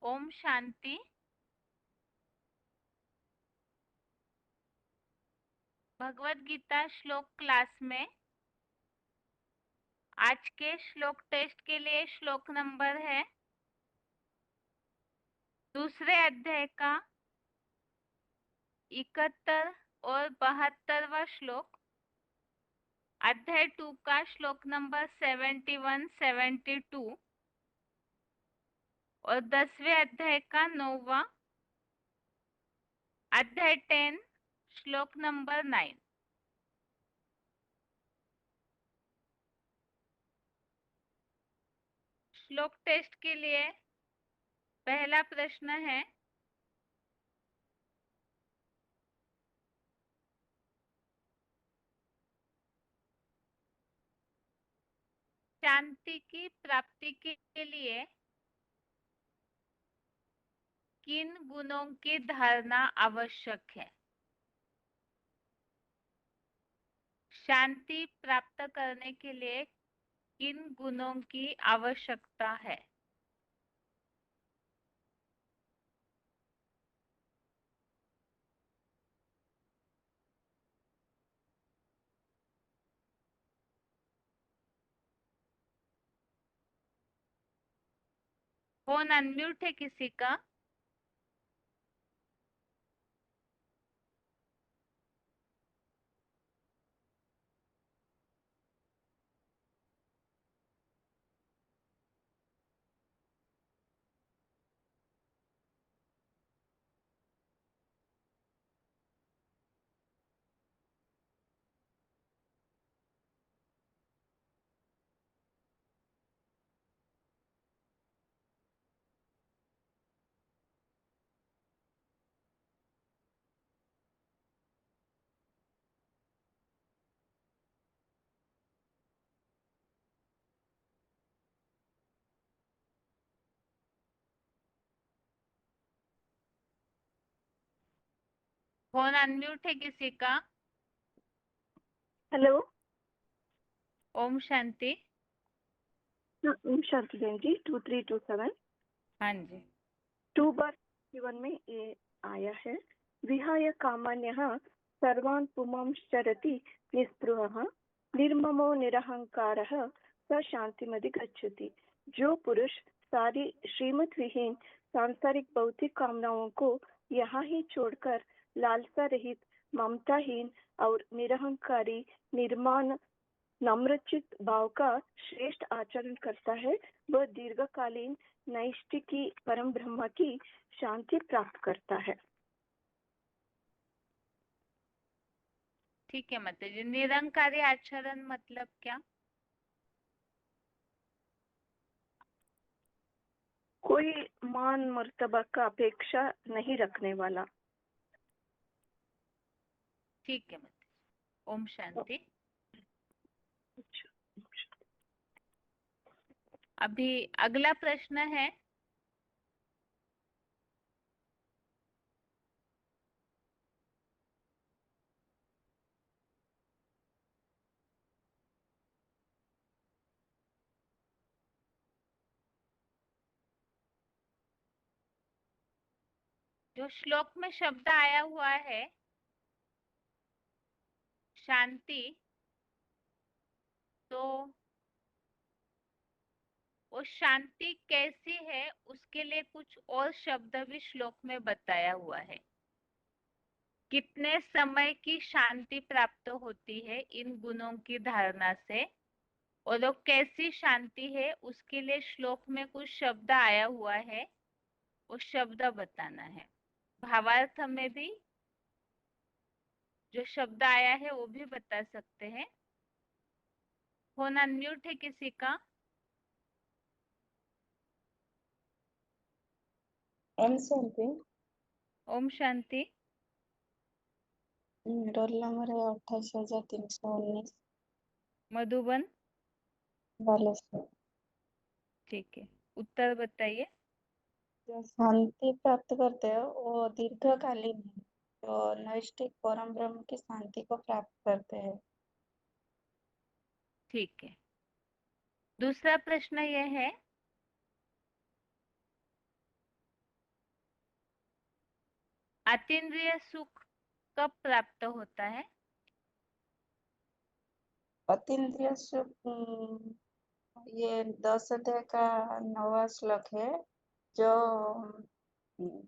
ओम शांति। भगवत गीता श्लोक क्लास में आज के श्लोक टेस्ट के लिए श्लोक नंबर है दूसरे अध्याय का 71 और 72वां श्लोक। अध्याय 2 का श्लोक नंबर 71, 72 और 10वें अध्याय का 9वां। अध्याय 10 श्लोक नंबर 9। श्लोक टेस्ट के लिए पहला प्रश्न है, शांति की प्राप्ति के लिए किन गुणों की धारणा आवश्यक है? शांति प्राप्त करने के लिए किन गुणों की आवश्यकता है? फोन अनम्यूट है किसी का? फोन अनम्यूट है किसी का? हेलो। ओम शांति। शांति बहन जी 2327 हाँ जी। 2/7 में ये आया है। विहाय कामान्यः सर्वान् पुमांश्चरति निस्पृहः निर्ममो निरहंकारः स शांतिमधिगच्छति। जो पुरुष सारी श्रीमत विहीन सांसारिक भौतिक कामनाओं को यहाँ ही छोड़कर लालसा रहित, ममताहीन और निरहंकारी, निर्माण, नम्रचित भाव का श्रेष्ठ आचरण करता है, वह दीर्घकालीन नैष्ठिकी परम ब्रह्म की शांति प्राप्त करता है। ठीक है माता जी। निरंकारी आचरण मतलब क्या? कोई मान मर्तबा का अपेक्षा नहीं रखने वाला। ठीक है माता जी। ओम शांति। अभी अगला प्रश्न है, जो श्लोक में शब्द आया हुआ है शांति, तो वो शांति कैसी है उसके लिए कुछ और शब्द भी श्लोक में बताया हुआ है। कितने समय की शांति प्राप्त होती है इन गुणों की धारणा से, और वो कैसी शांति है उसके लिए श्लोक में कुछ शब्द आया हुआ है, वो शब्द बताना है। भावार्थ में भी जो शब्द आया है वो भी बता सकते हैं। फोन अनम्यूट है किसी का? ओम शांति। ओम शांति। रोल नंबर है 28,319, मधुबन। बालेश्वर। ठीक है, उत्तर बताइए। जो शांति प्राप्त करते हैं वो दीर्घकालीन है, जो नैष्ठिक परम ब्रह्म की शांति को प्राप्त करते हैं। ठीक है। दूसरा प्रश्न यह है, अतीन्द्रिय सुख कब प्राप्त होता है? अतीन्द्रिय सुख ये 10 अध्याय का 9वां श्लोक है। जो हम्म,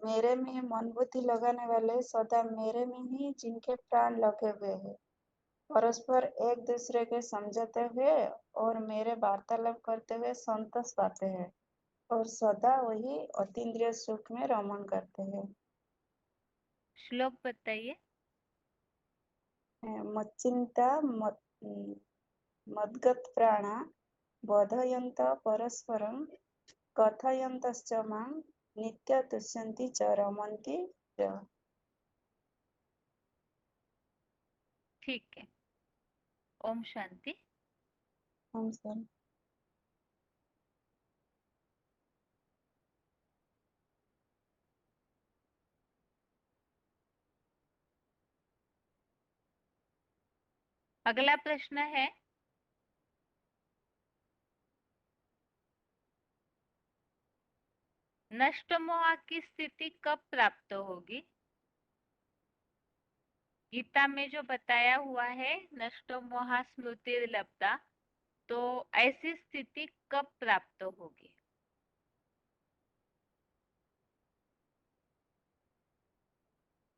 मेरे में मन बुद्धि लगाने वाले सदा मेरे में ही जिनके प्राण लगे हुए हैं, परस्पर एक दूसरे के समझते हुए और मेरे वार्तालाप करते हुए संतोष पाते हैं और सदा वही अतीन्द्रिय सुख में रमण करते हैं। श्लोक बताइए। मच्चिंता मद्गत प्राणा बोधयन्त परस्परं कथयन्तश्च मां नित्य तुष्यन्ति च रमन्ति च। ठीक है। ओम शांति। हम सर अगला प्रश्न है, नष्ट मोह की स्थिति कब प्राप्त होगी? गीता में जो बताया हुआ है नष्ट मोह स्मृति लब्धा, तो ऐसी स्थिति कब प्राप्त होगी?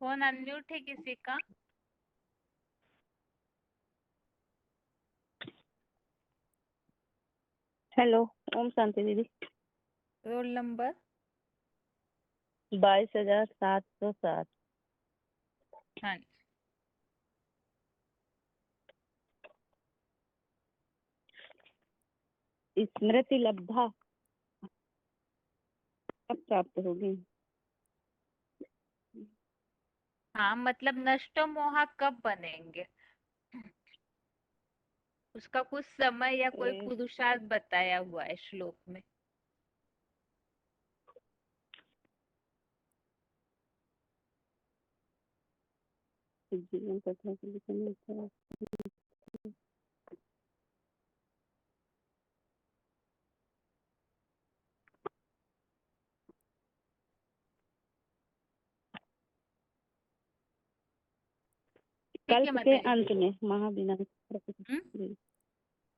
फोन अनम्यूट है किसी का? हेलो, ओम शांति दीदी। Roll number? 22,707। हाँ। स्मृति लब्धा कब प्राप्त होगी? हाँ, मतलब नष्ट मोह कब बनेंगे, उसका कुछ समय या कोई पुरुषार्थ बताया हुआ है श्लोक में। जीवन कथा के लिखने का ठीक है कल्प के माता अंत जी। में महाविनाश हम्म?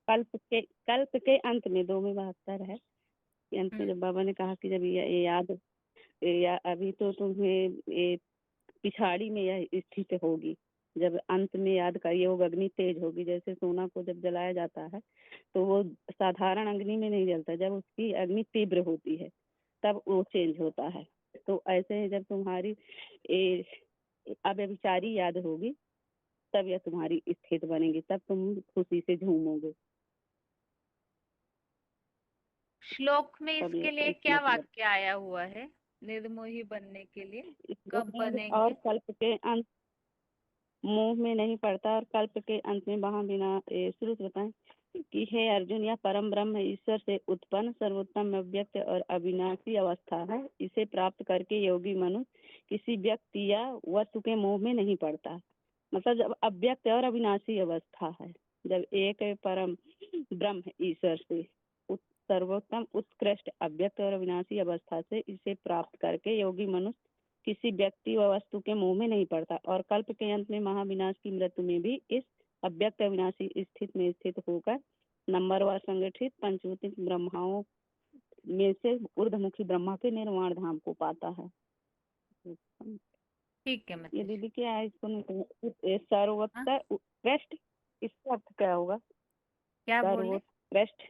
कल्प के अंत में 2 में 72 है कि अंत में जब बाबा ने कहा कि जब ये याद अभी तो तुम्हें ये पिछाड़ी में यह स्थिति होगी, जब अंत में याद करिए वो अग्नि तेज होगी। जैसे सोना को जब जलाया जाता है तो वो साधारण अग्नि में नहीं जलता, जब उसकी अग्नि तीव्र होती है तब वो चेंज होता है। तो ऐसे ही जब तुम्हारी अव्यभिचारी याद होगी तब यह तुम्हारी स्थिति बनेगी, तब तुम खुशी से झूमोगे। श्लोक में तब इसके लिए ये क्या मतलब वाक्य आया हुआ है निर्मोही बनने के लिए? कब और बनेंगे? कल्प के अंत मोह में नहीं पड़ता और कल्प के अंत में वहां बिना शुरू से बताएं कि हे अर्जुन, यह परम ब्रह्म ईश्वर से उत्पन्न सर्वोत्तम अव्यक्त और अविनाशी अवस्था है। इसे प्राप्त करके योगी मनुष्य किसी व्यक्ति या वस्तु के मोह में नहीं पड़ता। मतलब जब अव्यक्त और अविनाशी अवस्था है, जब एक परम ब्रह्म ईश्वर से सर्वोत्तम उत्कृष्ट अव्यक्त और अविनाशी अवस्था से इसे प्राप्त करके योगी मनुष्य किसी व्यक्ति व वस्तु के मोह में नहीं पड़ता और कल्प के अंत में महाविनाश की मृत्यु में भी इस अव्यक्त अविनाशी स्थिति में स्थित होकर नंबरवार संगठित पंचभूतिक ब्रह्माओं में से ऊर्ध्वमुखी ब्रह्मा के निर्वाण धाम को पाता है। ठीक है ये मतलब दीदी क्या है, इसको नहीं सर्वोत्तर उत्कृष्ट, इसका अर्थ क्या होगा? क्या बोले? सर्वोत्कृष्ट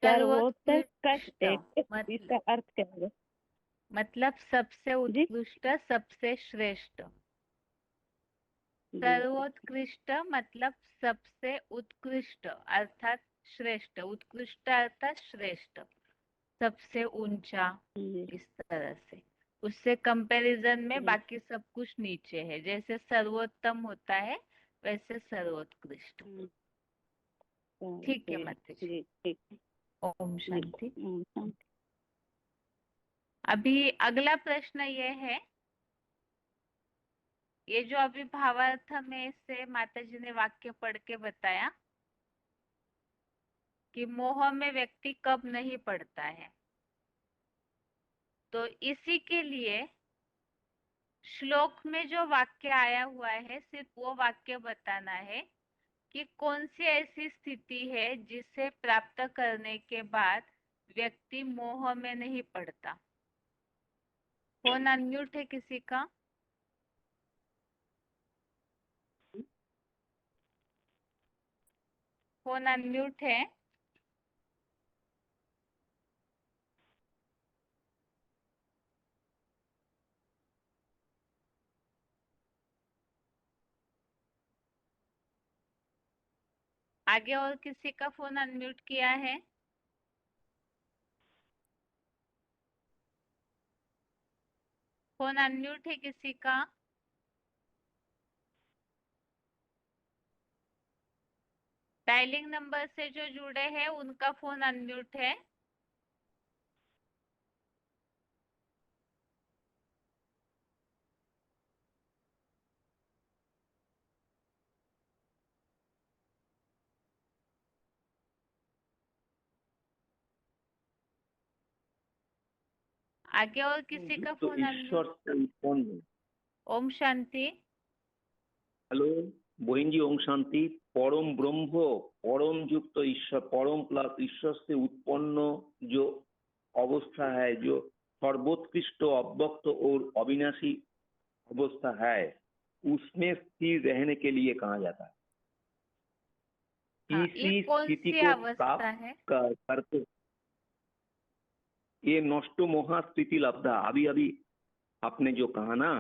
सर्वोत्कृष्ट सर्वोत्कृष्ट इसका अर्थ क्या होगा मतलब सबसे जी? उत्कृष्ट, सबसे श्रेष्ठ। जी सर्वोत्कृष्ट मतलब सबसे उत्कृष्ट अर्थात श्रेष्ठ, उत्कृष्ट अर्थात श्रेष्ठ, सबसे ऊंचा, जी इस तरह से। उससे कंपैरिजन में जी बाकी सब कुछ नीचे है। जैसे सर्वोत्तम होता है वैसे सर्वोत्कृष्ट। ठीक है माता जी। जी ठीक ओम जी। शांति। अभी अगला प्रश्न ये है, ये जो अभी भावार्थ में से माता जी ने वाक्य पढ़ के बताया कि मोह में व्यक्ति कब नहीं पड़ता है, तो इसी के लिए श्लोक में जो वाक्य आया हुआ है सिर्फ वो वाक्य बताना है कि कौन सी ऐसी स्थिति है जिसे प्राप्त करने के बाद व्यक्ति मोह में नहीं पड़ता। फोन अनम्यूट है किसी का? फोन अनम्यूट है। आगे और किसी का फोन अनम्यूट किया है? फोन अनम्यूट है किसी का? डायलिंग नंबर से जो जुड़े हैं उनका फोन अनम्यूट है। आगे और किसी का तो फोन ईश्वर अनम्यूट? से उत्पन्न। ओम शांति। हेलो बहन जी, ओम शांति। परम ब्रह्म, परम युक्त ईश्वर, परम प्लस ईश्वर से उत्पन्न जो अवस्था है, जो सर्वोत्कृष्ट अव्यक्त और अविनाशी अवस्था है, उसमें स्थिर रहने के लिए कहा जाता है। हाँ, ये इसी कौन स्थिति सी को अवस्था प्राप्त है? करके ये नष्ट महास्थिति लब्धा, अभी अभी आपने जो कहा ना,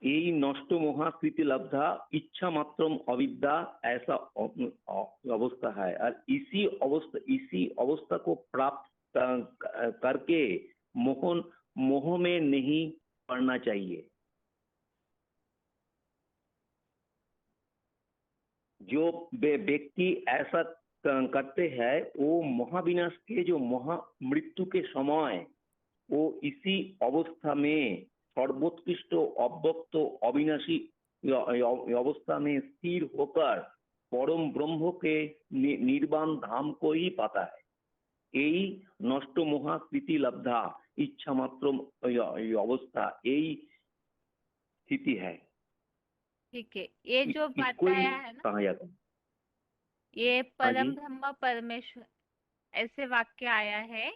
यही नष्ट महास्थिति लब्धा इच्छा मात्रम अविद्या, ऐसा अवस्था है। और इसी अवस्था को प्राप्त करके मोह में नहीं पड़ना चाहिए। जो व्यक्ति ऐसा करते हैं वो महाविनाश के, जो महामृत्यु के समय वो इसी अवस्था में सर्वोत्कृष्ट अव्यक्त अविनाशी अवस्था में स्थिर होकर परम ब्रह्म के निर्वाण धाम को ही पाता है। यही नष्ट महास्थिति लब्धा इच्छा मात्र अवस्था, यही स्थिति है। ठीक है, ये जो इसको ही बताया है ना, कहा जाता है। ये हाँ परम जी, ब्रह्म परमेश्वर ऐसे वाक्य आया है।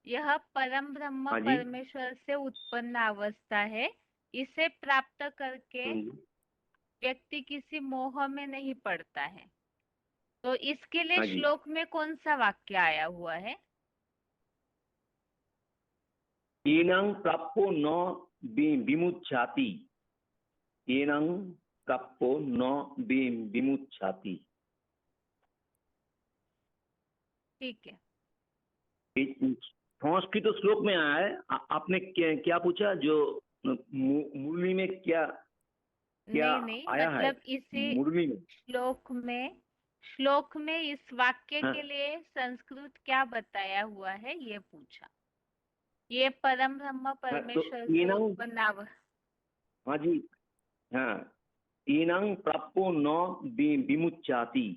यह परम ब्रह्म हाँ जी, परमेश्वर से उत्पन्न अवस्था है। इसे प्राप्त करके हाँ जी, व्यक्ति किसी मोह में नहीं पड़ता है। तो इसके लिए हाँ जी। श्लोक में कौन सा वाक्य आया हुआ है? एनं प्राप्यो न विमुच्यति, एनं प्राप्यो न विमुच्यति। ठीक है। संस्कृत श्लोक में आया है। आपने क्या पूछा? जो मुरली में क्या क्या नहीं नहीं, आया है? मतलब इसी मुरली में, श्लोक में इस वाक्य हाँ, के लिए संस्कृत क्या बताया हुआ है ये पूछा। ये परम ब्रह्म हाँ, तो परमेश्वर से एनं, उत्पन्न हाँ जी, हाँ, एनं प्राप्यो न विमुच्यति।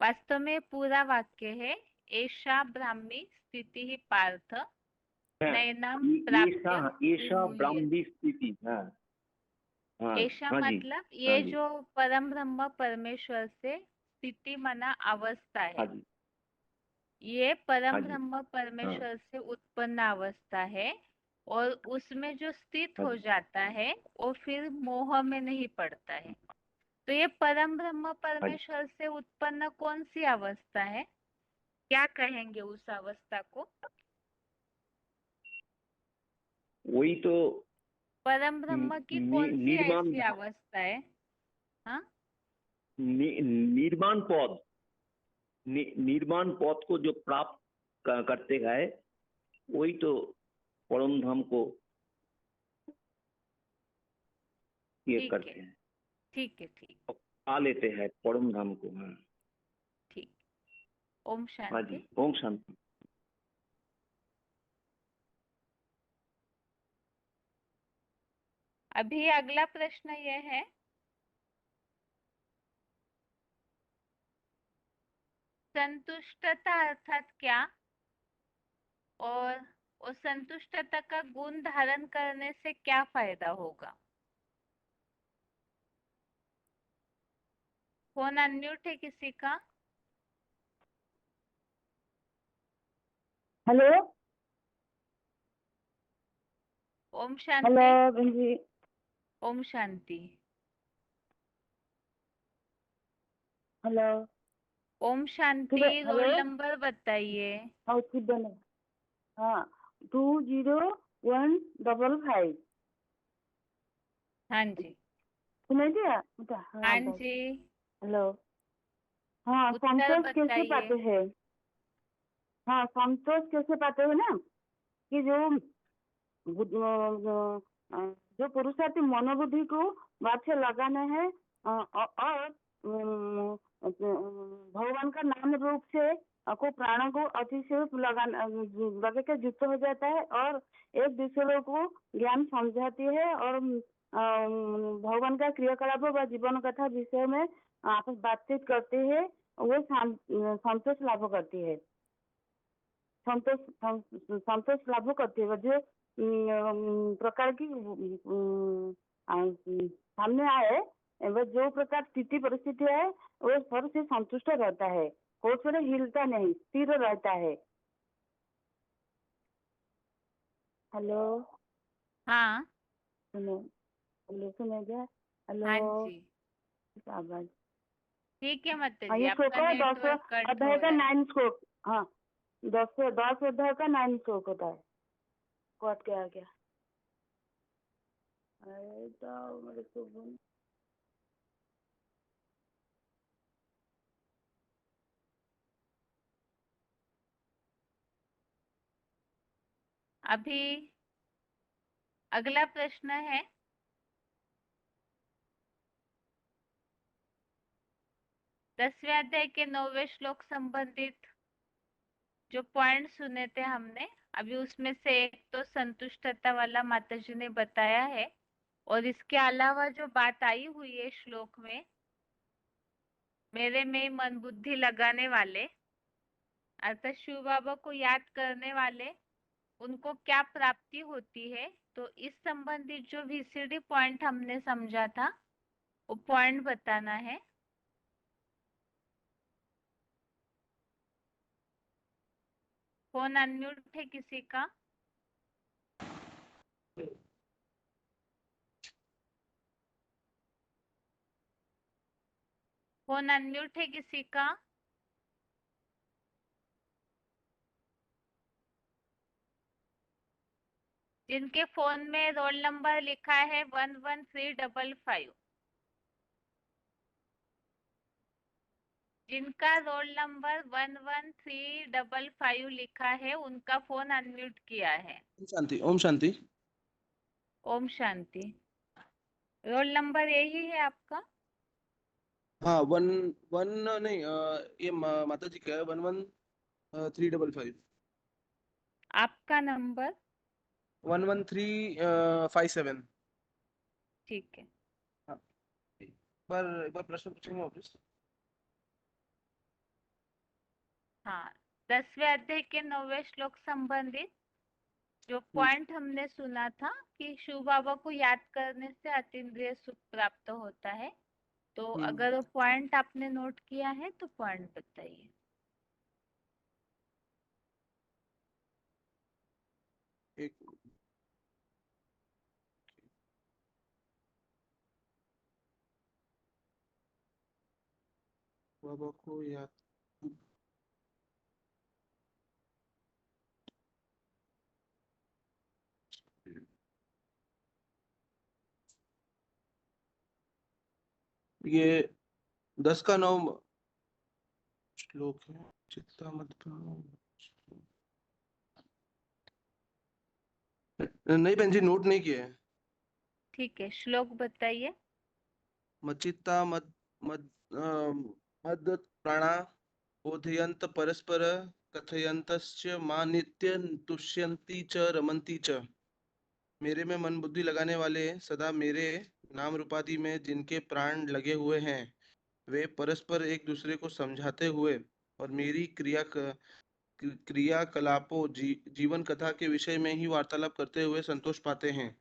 वास्तव में पूरा वाक्य है, एषा ब्राह्मी स्थिति ही पार्थ हाँ, नैनम ऐसा प्राप्य ऐसा विमुह्यते। ब्राह्मी स्थिति। हाँ, हाँ, ऐसा हाँ जी, मतलब हाँ ये जी, जो परम ब्रह्म परमेश्वर से स्थिति मना अवस्था हाँ है, जी, ये हाँ परम जी, ब्रह्म हाँ, परमेश्वर से उत्पन्न अवस्था है। और उसमें जो स्थित हाँ हो जी, जाता है वो फिर मोह में नहीं पड़ता है। तो ये परम ब्रह्म हाँ जी। परमेश्वर से उत्पन्न कौन सी अवस्था है? क्या कहेंगे उस अवस्था को? वही तो परम ब्रह्म की कौन सी निर्माण ऐसी अवस्था है? हाँ, निर्माण पद, निर्माण पद को जो प्राप्त करते हैं, वही तो परम धाम को ये ठीक है, करते हैं, ठीक है, ठीक, पा लेते हैं परम धाम को। हाँ, ठीक। ओम हाँ जी, शांति। ओम शांति। अभी अगला प्रश्न ये है, संतुष्टता अर्थात क्या? और संतुष्टता का गुण धारण करने से क्या फायदा होगा? फोन अनम्यूट है किसी का? हेलो ओम हेलो शांति। बहन जी। ओम शांति। हेलो ओम शांति। हेलो रोल नंबर बताइए। हाँ ठीक बने। हाँ 20155 हाँ जी। सुनाई दिया बेटा? हाँ हाँ बस। जी। हेलो हाँ उत्तर संतोष कैसे बताइए। पाते हैं? हाँ संतोष कैसे पाते हैं ना कि जो पुरुषार्थी मनोबुद्धि को बात से लगाना है और भगवान का नाम रूप से को प्राणों को अतिशय लगाना लगे के युक्त हो जाता है और एक दूसरे को ज्ञान समझाती है और भगवान का क्रियाकलाप व जीवन कथा विषय में आपस बातचीत करते हैं। वो संतोष लाभ करती है। संतोष लाभ करती है जो प्रकार की सामने आए वह जो प्रकार स्थिति परिस्थिति है वो स्वर से संतुष्ट रहता है। कोई थोड़ा हिलता नहीं, स्थिर रहता है। हेलो हाँ। सुनो, हेलो सुनेगा? हेलो हाँ जी। आवाज। ठीक है माता हाँ जी, ये श्लोक आपका है नेटवर्क 10 कट अध्याय हो का रहा है। 9 श्लोक। हाँ 10 अध्याय का 9 श्लोक होता है। कट के आ गया। अरे तो मेरे को अभी अगला प्रश्न है। दसवें अध्याय के 9वें श्लोक संबंधित जो पॉइंट सुने थे हमने, अभी उसमें से एक तो संतुष्टता वाला माता जी ने बताया है, और इसके अलावा जो बात आई हुई है श्लोक में, मेरे में मन बुद्धि लगाने वाले अर्थात शिव बाबा को याद करने वाले, उनको क्या प्राप्ति होती है, तो इस संबंधित जो VCD पॉइंट हमने समझा था वो पॉइंट बताना है। फोन अनम्यूट है किसी का? फोन अनम्यूट है किसी का? जिनके फोन में रोल नंबर लिखा है 11355, जिनका रोल नंबर 11355 लिखा है उनका फोन अनम्यूट किया है। शांति। ओम शांति। ओम शांति। रोल नंबर यही है आपका? हाँ वन वन नहीं ये माता जी का है 11355। आपका नंबर? 11357। ठीक है। हाँ एक बार प्रश्न पूछेंगे वापस। हाँ, 10वें अध्याय के 9वें श्लोक संबंधित जो पॉइंट हमने सुना था कि शिव बाबा को याद करने से अतीन्द्रिय सुख प्राप्त होता है, तो अगर वो पॉइंट आपने नोट किया है तो पॉइंट बताइए। एक बाबा को याद ये 10 का 9 श्लोक है। चित्ता मत नहीं बहन जी नोट नहीं किया है। ठीक है, श्लोक बताइए। मच्चित्ता मद मद मद प्राणा बोधयन्त परस्पर कथयन्तश्च मां नित्य तुष्यन्ति च रमन्ति च। मेरे में मन बुद्धि लगाने वाले सदा मेरे नाम रूपादि में जिनके प्राण लगे हुए हैं, वे परस्पर एक दूसरे को समझाते हुए और मेरी क्रियाकलापों जीवन कथा के विषय में ही वार्तालाप करते हुए संतोष पाते हैं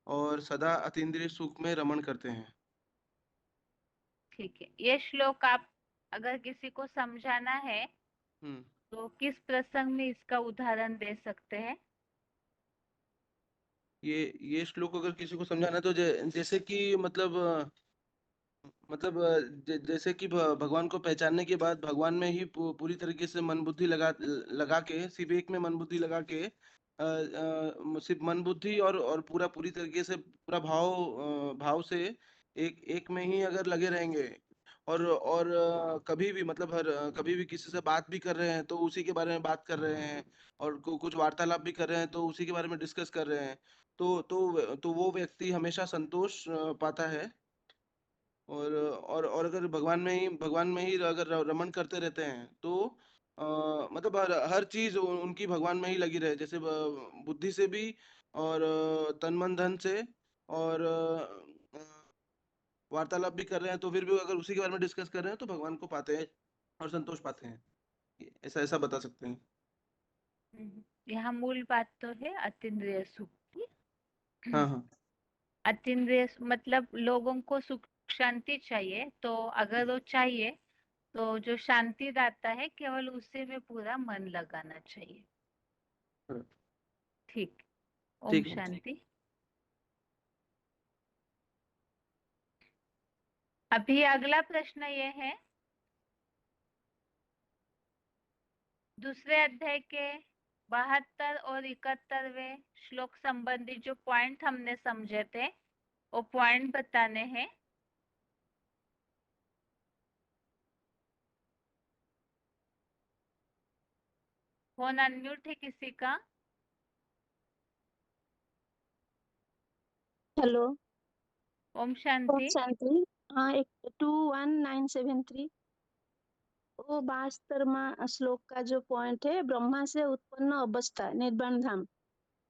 और सदा अतीन्द्रिय सुख में रमण करते हैं। ठीक है, ये श्लोक आप अगर किसी को समझाना है हम्म तो किस प्रसंग में इसका उदाहरण दे सकते हैं? ये श्लोक अगर किसी को समझाना है तो जैसे कि जैसे कि भगवान को पहचानने के बाद भगवान में ही पूरी तरीके से मन बुद्धि लगा के सिर्फ एक में मन बुद्धि लगा के सिर्फ मन बुद्धि और पूरी तरीके से पूरा भाव से एक में ही अगर लगे रहेंगे और कभी भी कभी भी किसी से बात भी कर रहे हैं तो उसी के बारे में बात कर रहे हैं और कुछ वार्तालाप भी कर रहे हैं तो उसी के बारे में डिस्कस कर रहे हैं तो वो व्यक्ति हमेशा संतोष पाता है। और अगर भगवान में ही अगर रमण करते रहते हैं तो हर चीज उनकी भगवान में ही लगी रहे, जैसे बुद्धि से भी और तन मन धन से और वार्तालाप भी कर रहे हैं तो फिर भी अगर उसी के बारे में डिस्कस कर रहे हैं तो भगवान को पाते हैं और संतोष पाते हैं। ऐसा ऐसा बता सकते हैं। यहाँ मूल बात तो है अतीन्द्रिय सुख की। हाँ हाँ अतीन्द्रिय मतलब लोगों को सुख शांति चाहिए, तो अगर वो चाहिए तो जो शांति दाता है केवल उसी में पूरा मन लगाना चाहिए। हाँ, ठीक, ओम ठीक है। शांति। अभी अगला प्रश्न ये है, दूसरे अध्याय के 72 और 71वें श्लोक संबंधी जो पॉइंट हमने समझे थे वो पॉइंट बताने हैं। फोन अनम्यूट है किसी का? हेलो, ओम ओम शांति। शांति। हाँ, एक 21973 वो 72वां श्लोक का जो पॉइंट है, ब्रह्मा से उत्पन्न अवस्था निर्वाण धाम।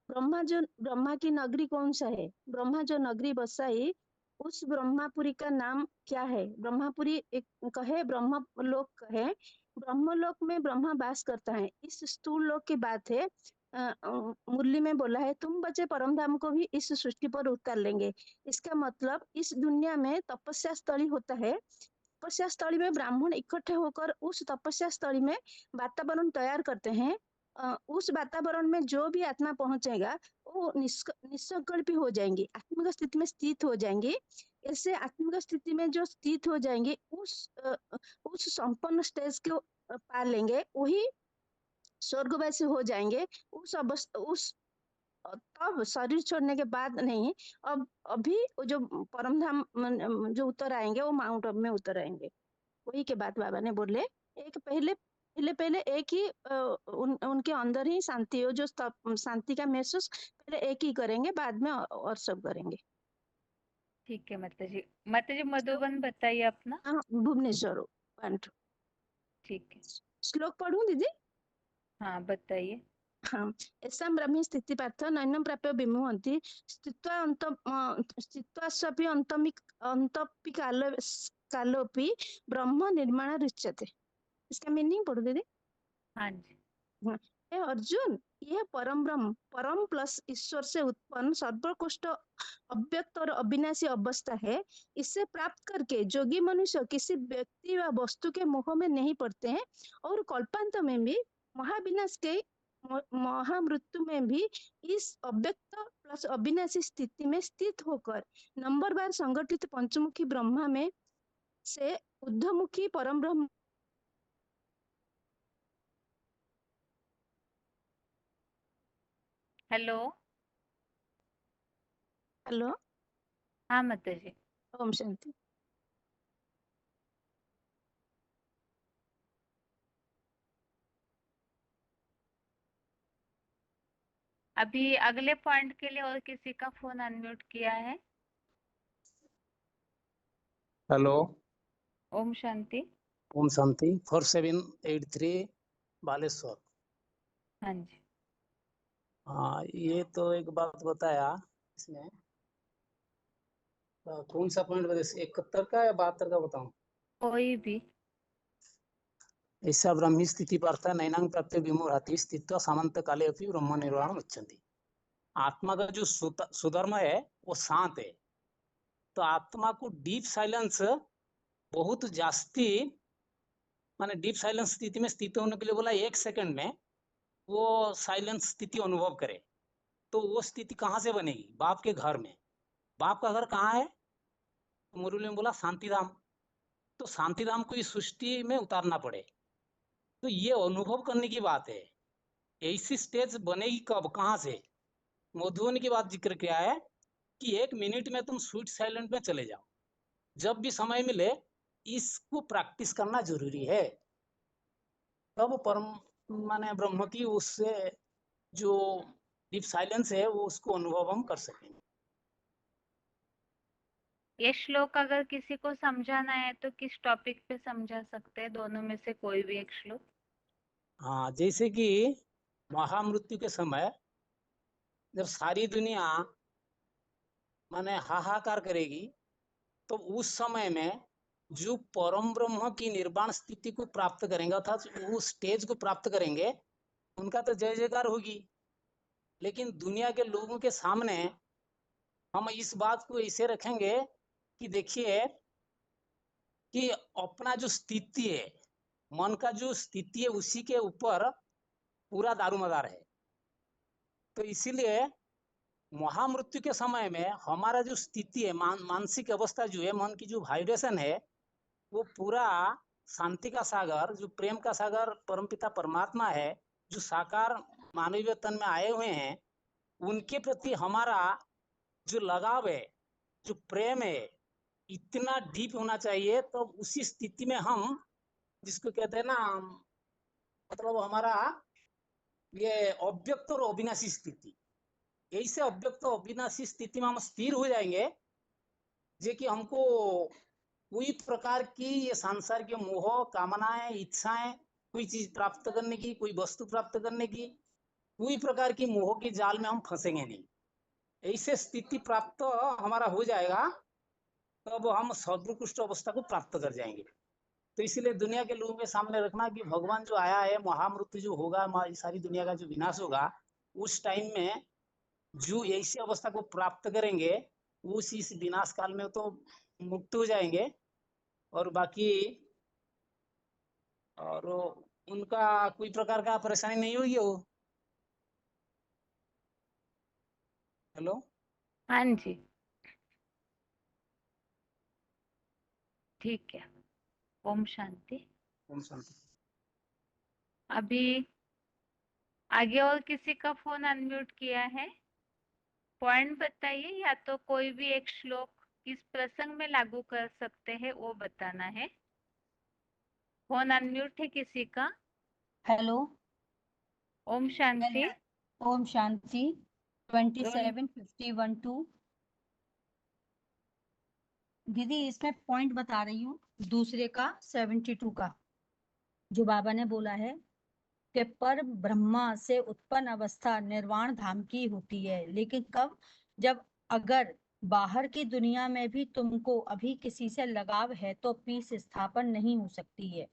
ब्रह्मा की नगरी कौन सा है? ब्रह्मा जो नगरी बसाई उस ब्रह्मापुरी का नाम क्या है? ब्रह्मापुरी एक कहे, ब्रह्मलोक कहे। ब्रह्मलोक में ब्रह्मा वास करता है। इस स्थूल लोक की बात है। मुरली में बोला है, तुम बचे परम धाम को भी इस सृष्टि पर उतार लेंगे। इसका मतलब इस दुनिया में तपस्या स्थली होता है। तपस्या स्थली में ब्राह्मण इकट्ठे होकर उस तपस्या स्थली में वातावरण तैयार करते हैं। उस वातावरण में जो भी आत्मा पहुंचेगा वो निष्कल्पी हो जाएंगी, आत्मिक स्थिति में स्थित हो जाएंगी। ऐसे आत्मिक स्थिति में जो स्थित हो जाएंगे उस संपन्न स्टेज को पा लेंगे, वही स्वर्गवासी हो जाएंगे। उस तब शरीर छोड़ने के बाद नहीं, अब अभी जो परम धाम जो उतर आएंगे वो माउंट आबू में उतर आएंगे। वही के बाद बाबा ने बोले, एक पहले एक ही उनके अंदर ही शांति हो, जो शांति का महसूस पहले एक ही करेंगे, बाद में और सब करेंगे। ठीक है माता जी मधुबन बताइए अपना। हाँ, भुवनेश्वर 1-2। ठीक है, श्लोक पढ़ूं दीदी? हाँ बताइए। हाँ, ऐसा ब्रह्मी स्थिति पार्थ नैनम प्राप्य विमुहन्ति स्थित्वास्वपि अंतपि कालोपि ब्रह्म निर्माण रुच्यते। इसका मीनिंग पढ़ो दीदी। हाँ जी। हे अर्जुन, यह परम ब्रह्म, परम प्लस ईश्वर से उत्पन्न सर्वोत्कृष्ट अव्यक्त और अविनाशी अवस्था है। इसे प्राप्त करके जोगी मनुष्य किसी व्यक्ति व वस्तु के मोह में नहीं पड़ते हैं और कल्पांत में भी महाविनाश के महामृत्यु में भी इस अव्यक्त प्लस अविनाशी स्थिति में स्थित होकर नंबर बार संगठित पंचमुखी ब्रह्मा में से ऊर्ध्वमुखी परम ब्रह्म। हेलो। हेलो, हाँ माता जी। ओम शांति। अभी अगले पॉइंट के लिए और किसी का फोन अनम्यूट किया है? हेलो, ओम शांति। ओम शांति। 4783 बालेश्वर। हाँ जी। हाँ, ये तो एक बात बताया इसमें। कौन सा पॉइंट बताइए, 71 का या 72 का बताऊं? कोई भी। ऐसा ब्रह्मी स्थिति पार्थ नैनांग प्रत्यय विमोहाति स्थित्वा सामंत काले अपनी ब्रह्म निर्वाणम इच्छन्ति। आत्मा का जो सुधर्म है वो शांत है, तो आत्मा को डीप साइलेंस बहुत जास्ती माने डीप साइलेंस स्थिति में स्थित होने के लिए बोला 1 सेकंड में वो साइलेंस स्थिति अनुभव करे। तो वो स्थिति कहाँ से बनेगी? बाप के घर में। बाप का घर कहाँ है? तो मुरली ने बोला शांतिधाम। तो शांतिधाम को इस सृष्टि में उतारना पड़े, तो ये अनुभव करने की बात है। ऐसी स्टेज बनेगी कब, कहाँ से? मधुबन की बात जिक्र किया है कि 1 मिनट में तुम स्वीट साइलेंट में चले जाओ। जब भी समय मिले इसको प्रैक्टिस करना जरूरी है, तब परम माने ब्रह्म की उससे जो डीप साइलेंस है वो उसको अनुभव हम कर सकेंगे। ये श्लोक अगर किसी को समझाना है तो किस टॉपिक पे समझा सकते हैं? दोनों में से कोई भी एक श्लोक। हाँ, जैसे कि महामृत्यु के समय जब सारी दुनिया माने हाहाकार करेगी, तो उस समय में जो परम ब्रह्म की निर्वाण स्थिति को प्राप्त करेंगे अर्थात उस स्टेज को प्राप्त करेंगे, उनका तो जय जयकार होगी। लेकिन दुनिया के लोगों के सामने हम इस बात को ऐसे रखेंगे कि देखिए कि अपना जो स्थिति है, मन का जो स्थिति है, उसी के ऊपर पूरा दारोमदार है। तो इसीलिए महामृत्यु के समय में हमारा जो स्थिति है, मानसिक अवस्था जो है, मन की जो वाइब्रेशन है, वो पूरा शांति का सागर, जो प्रेम का सागर परमपिता परमात्मा है, जो साकार मानवीय तन में आए हुए हैं, उनके प्रति हमारा जो लगाव है, जो प्रेम है, इतना डीप होना चाहिए। तो उसी स्थिति में हम, जिसको कहते हैं ना, मतलब हमारा ये अव्यक्त और अविनाशी स्थिति, ऐसे अव्यक्त और अविनाशी स्थिति में हम स्थिर हो जाएंगे, जे कि हमको कोई प्रकार की ये संसार के मोह, कामनाएं, इच्छाएं, कोई चीज प्राप्त करने की, कोई वस्तु प्राप्त करने की, कोई प्रकार की मोह के जाल में हम फंसेंगे नहीं। ऐसे स्थिति प्राप्त हमारा हो जाएगा, तब हम सर्वोत्कृष्ट अवस्था को प्राप्त कर जाएंगे। तो इसीलिए दुनिया के लोगों के सामने रखना कि भगवान जो आया है, महामृत्यु जो होगा, सारी दुनिया का जो विनाश होगा, उस टाइम में जो ऐसी अवस्था को प्राप्त करेंगे, उस इस विनाश काल में तो मुक्त हो जाएंगे। और बाकी और उनका कोई प्रकार का परेशानी नहीं होगी। वो हेलो, हाँ जी, ठीक है। ओम शांति। ओम शांति। अभी आगे और किसी का फोन अनम्यूट किया है? पॉइंट बताइए, या तो कोई भी एक श्लोक किस प्रसंग में लागू कर सकते हैं वो बताना है। फोन अनम्यूट है किसी का? हेलो, ओम शांति। ओम शांति। 2751 दीदी, इसमें पॉइंट बता रही हूँ दूसरे का 72 का, जो बाबा ने बोला है कि पर ब्रह्मा से उत्पन्न अवस्था निर्वाण धाम की होती है, लेकिन कब? जब अगर बाहर की दुनिया में भी तुमको अभी किसी से लगाव है तो पीस स्थापन नहीं हो सकती है।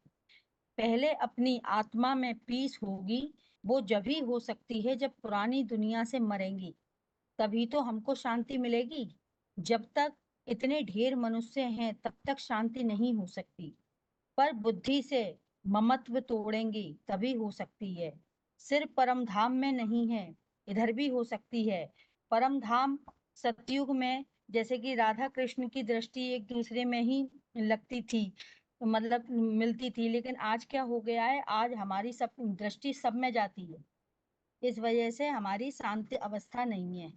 पहले अपनी आत्मा में पीस होगी, वो जब ही हो सकती है जब पुरानी दुनिया से मरेंगी, तभी तो हमको शांति मिलेगी। जब तक इतने ढेर मनुष्य हैं तब तक शांति नहीं हो सकती। पर बुद्धि से ममत्व तोड़ेंगी तभी हो सकती है। सिर्फ परम धाम में नहीं है, इधर भी हो सकती है। परम धाम सतयुग में जैसे कि राधा कृष्ण की दृष्टि एक दूसरे में ही लगती थी, मतलब मिलती थी, लेकिन आज क्या हो गया है, आज हमारी सब दृष्टि सब में जाती है। इस वजह से हमारी शांति अवस्था नहीं है।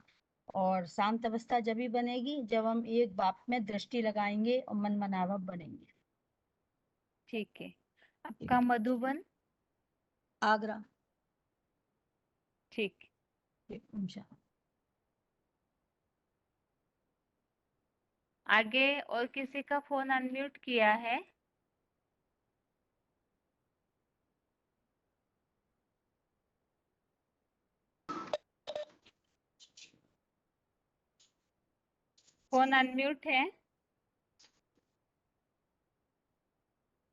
और शांत अवस्था जब ही बनेगी जब हम एक बाप में दृष्टि लगाएंगे और मन मनावक बनेंगे। ठीक है। आपका मधुबन? आगरा। ठीक। ओम शांति। आगे और किसी का फोन अनम्यूट किया है? फोन अनम्यूट है?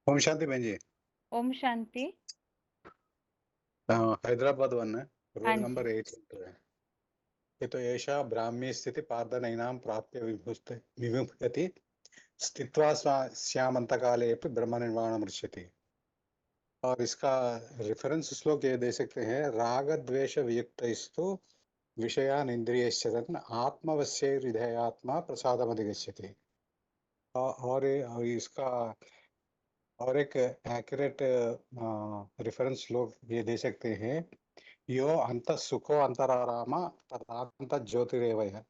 ओम शांति बहन जी। ओम शांति। हैदराबाद वन हाँ रोल जी। नंबर 8 ये तो एषा ब्राह्मी स्थिति पार्दनैनां प्राप्य विमुह्यति स्थित्वा श्यामन्तकाले अपि ब्रह्मनिर्वाणमृच्छति। और इसका रेफरेंस श्लोक ये दे सकते हैं, राग द्वेष वियुक्तैस्तु विषयान् इंद्रियैश्चरन् आत्मवश्यैर्विधेयात्मा प्रसादमधिगच्छति। और इसका और एक एक्यूरेट रेफरेंस श्लोक ये दे सकते हैं, यो अंत सुखो अंतराराम तदांत ज्योतिरेवय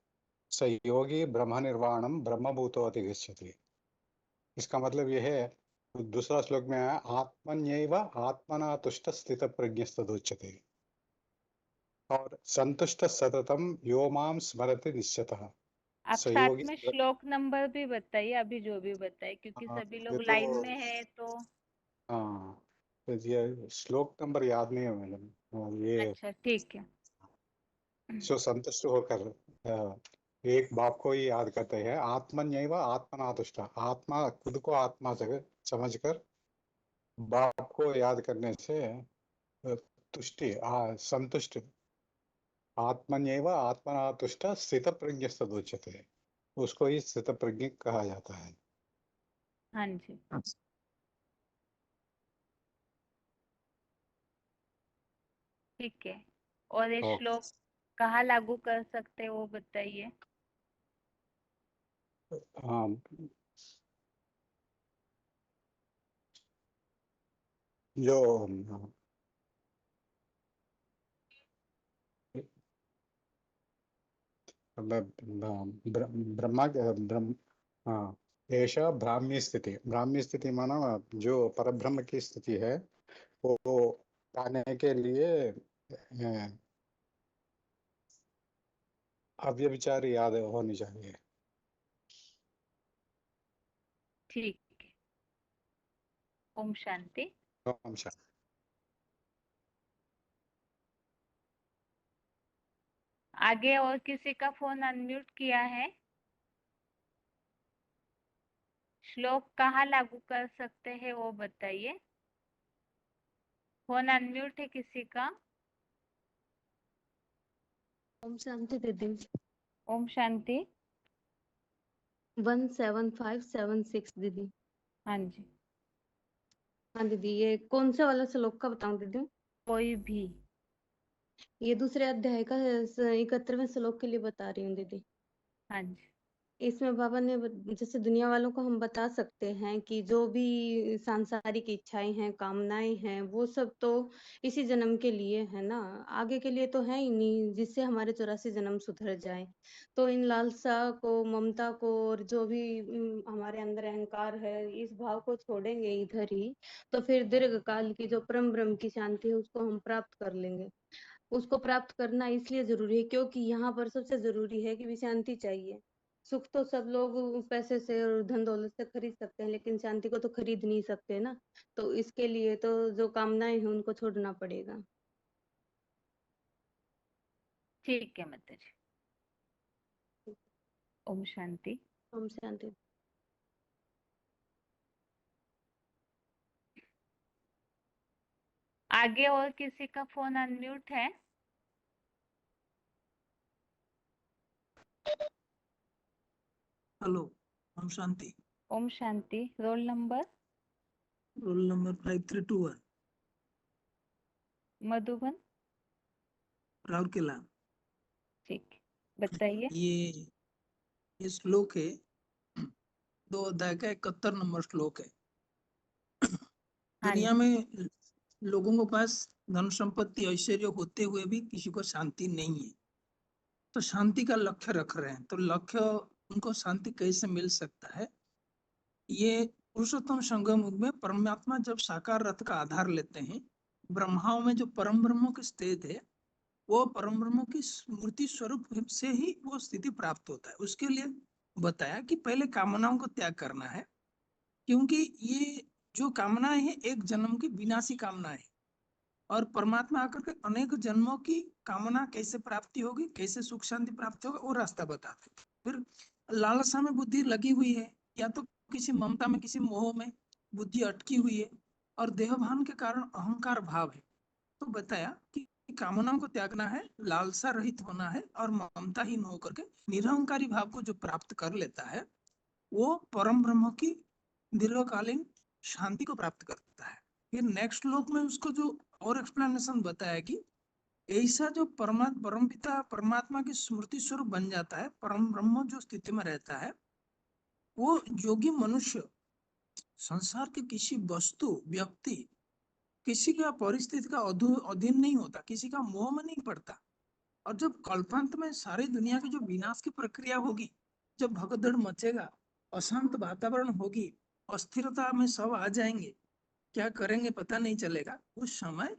स योगी ब्रह्म निर्वाणम ब्रह्मभूतो अधिगच्छति। इसका मतलब यह है, दूसरा श्लोक में है, आत्मन्यैव आत्मना तुष्ट स्थित प्रज्ञस्तदुच्यते और संतुष्ट सततम यो मां स्मरति निश्चितः आप स साथ योगी। में श्लोक नंबर भी बताइए, अभी जो भी बताए, क्योंकि हाँ, सभी ये लोग तो लाइन में है तो। हाँ, तो ये श्लोक नंबर याद नहीं है मैडम। ये अच्छा ठीक है। जो संतुष्ट होकर एक बाप को ही याद करते हैं, आत्मन्यैव आत्मना तुष्ट, आत्मा खुद को आत्मा समझकर बाप को याद करने से तुष्टि संतुष्ट, आत्मन्यैव आत्मना तुष्ट स्थित प्रज्ञस्तदुच्यते, उसको ही स्थित प्रज्ञ कहा जाता है। हाँ जी। ठीक है, और ये श्लोक कहाँ लागू कर सकते हैं वो बताइए। हाँ, जो ब्रह्मा ब्रह्म, हाँ, ऐसा ब्राह्मी स्थिति, ब्राह्मी स्थिति माना जो परब्रह्म की स्थिति है, वो पाने के लिए अव्यभिचार याद होनी चाहिए। ठीक है, ओम शांति। ओम शांति। आगे और किसी का फोन अनम्यूट किया है? श्लोक कहाँ लागू कर सकते हैं वो बताइए। फोन अनम्यूट है किसी का? ओम शांति दीदी। ओम शांति। 17576 दीदी। हाँ जी, हाँ दीदी, ये कौन से वाला श्लोक का बताऊं दीदी? कोई भी। ये दूसरे अध्याय का 71वें श्लोक के लिए बता रही हूँ दीदी। हाँ जी। इसमें बाबा ने जैसे दुनिया वालों को हम बता सकते हैं कि जो भी सांसारिक इच्छाएं हैं, कामनाएं हैं, वो सब तो इसी जन्म के लिए है ना, आगे के लिए तो है ही नहीं, जिससे हमारे 84 जन्म सुधर जाए। तो इन लालसा को, ममता को, और जो भी हमारे अंदर अहंकार है, इस भाव को छोड़ेंगे इधर ही, तो फिर दीर्घ काल की जो परम ब्रह्म की शांति है उसको हम प्राप्त कर लेंगे। उसको प्राप्त करना इसलिए जरूरी है क्योंकि यहाँ पर सबसे जरूरी है कि भी शांति चाहिए। सुख तो सब लोग पैसे से और धन दौलत से खरीद सकते हैं, लेकिन शांति को तो खरीद नहीं सकते ना। तो इसके लिए तो जो कामनाएं हैं उनको छोड़ना पड़ेगा। ठीक है माता जी। ओम शांति। ओम शांति। आगे और किसी का फोन अनम्यूट है? हेलो, ओम शांति। ओम शांति। Roll number? Roll number 5321, Madhuban. Rourkela. ठीक, बताइए। ये श्लोक है 2 अध्याय का 71 नंबर श्लोक है। हाँ दुनिया जी। में लोगों के पास धन संपत्ति ऐश्वर्य होते हुए भी किसी को शांति नहीं है, तो शांति का लक्ष्य रख रहे हैं। तो लक्ष्य, उनको शांति कैसे मिल सकता है? ये पुरुषोत्तम संगम युग में परमात्मा जब साकार रथ का आधार लेते हैं, ब्रह्माओं में जो परम ब्रह्म की स्थिति है, वो परम ब्रह्म की मूर्ति स्वरूप से ही वो स्थिति प्राप्त होता है। उसके लिए बताया कि पहले कामनाओं को त्याग करना है, क्योंकि ये जो कामनाएं हैं एक जन्म की विनाशी कामनाएं, और परमात्मा आकर के अनेक जन्मों की कामना कैसे प्राप्ति होगी, कैसे सुख शांति प्राप्त होगा, वो रास्ता बताते। फिर लालसा में बुद्धि लगी हुई है, या तो किसी ममता में, किसी मोह में बुद्धि अटकी हुई है, और देहभान के कारण अहंकार भाव है। तो बताया कि कामनाओं को त्यागना है, लालसा रहित होना है और ममताहीन होकर के निरहंकारी भाव को जो प्राप्त कर लेता है वो परम ब्रह्म की दीर्घकालीन शांति को प्राप्त करता है। फिर नेक्स्ट श्लोक में उसको जो और एक्सप्लेनेशन बताया कि ऐसा जो परम पिता परमात्मा की स्मृति स्वरूप बन जाता है, परम ब्रह्म जो स्थिति में रहता है, वो योगी मनुष्य संसार के किसी वस्तु, व्यक्ति, किसी का परिस्थिति का अधीन नहीं होता, किसी का मोह में नहीं पड़ता। और जब कल्पांत में सारी दुनिया की जो विनाश की प्रक्रिया होगी, जब भगदड़ मचेगा, अशांत वातावरण होगी, अस्थिरता में सब आ जाएंगे, क्या करेंगे पता नहीं चलेगा, उस समय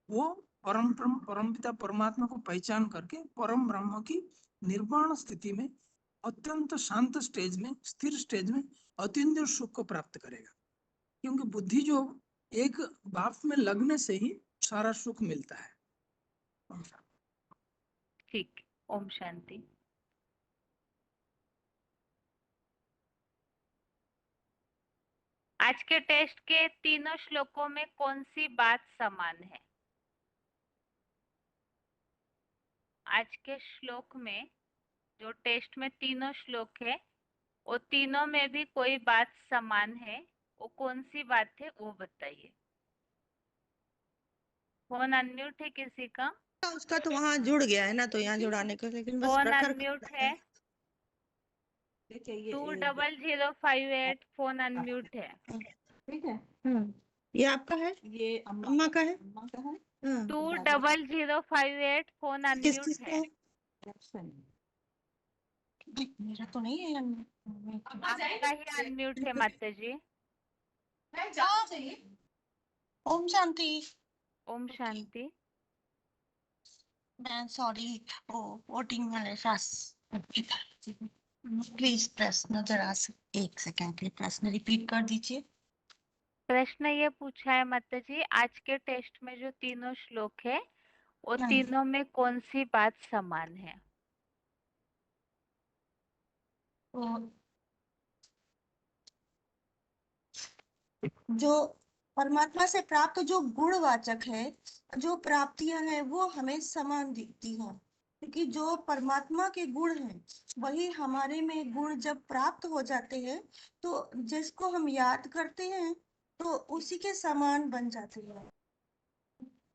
वो परम पिता परमात्मा को पहचान करके परम ब्रह्म की निर्वाण स्थिति में, अत्यंत शांत स्टेज में, स्थिर स्टेज में अतीन्द्रिय सुख को प्राप्त करेगा। क्योंकि बुद्धि जो एक भाव में लगने से ही सारा सुख मिलता है। ठीक, ओम शांति। आज के टेस्ट के तीनों श्लोकों में कौन सी बात समान है? आज के श्लोक में जो टेस्ट में तीनों श्लोक है, वो तीनों में भी कोई बात समान है, वो कौन सी बात है वो बताइए। फोन अनम्यूट है किसी का? उसका तो वहाँ जुड़ गया है ना, तो यहाँ जुड़ाने का, लेकिन बस फोन प्रखर अनम्यूट है। 200558 फोन अनम्यूट है। ठीक है। ये आपका है, ये अम्मा का है। 200558 फोन किस अनम्यूट चीज का है। है? मेरा तो नहीं है। आपका ही अनम्यूट है माता जी। ओम शांति। ओम शांति। मैं सॉरी, वो वोटिंग वाले प्लीज प्रश्न जरा एक सेकंड के लिए प्रश्न रिपीट कर दीजिए। प्रश्न ये पूछा है माता जी, आज के टेस्ट में जो तीनों श्लोक है, वो तीनों में कौन सी बात समान है? जो परमात्मा से प्राप्त जो गुणवाचक है, जो प्राप्तियां हैं, वो हमें समान दिखती हैं, क्योंकि जो परमात्मा के गुण हैं वही हमारे में गुण जब प्राप्त हो जाते हैं तो जिसको हम याद करते हैं तो उसी के समान बन जाते हैं।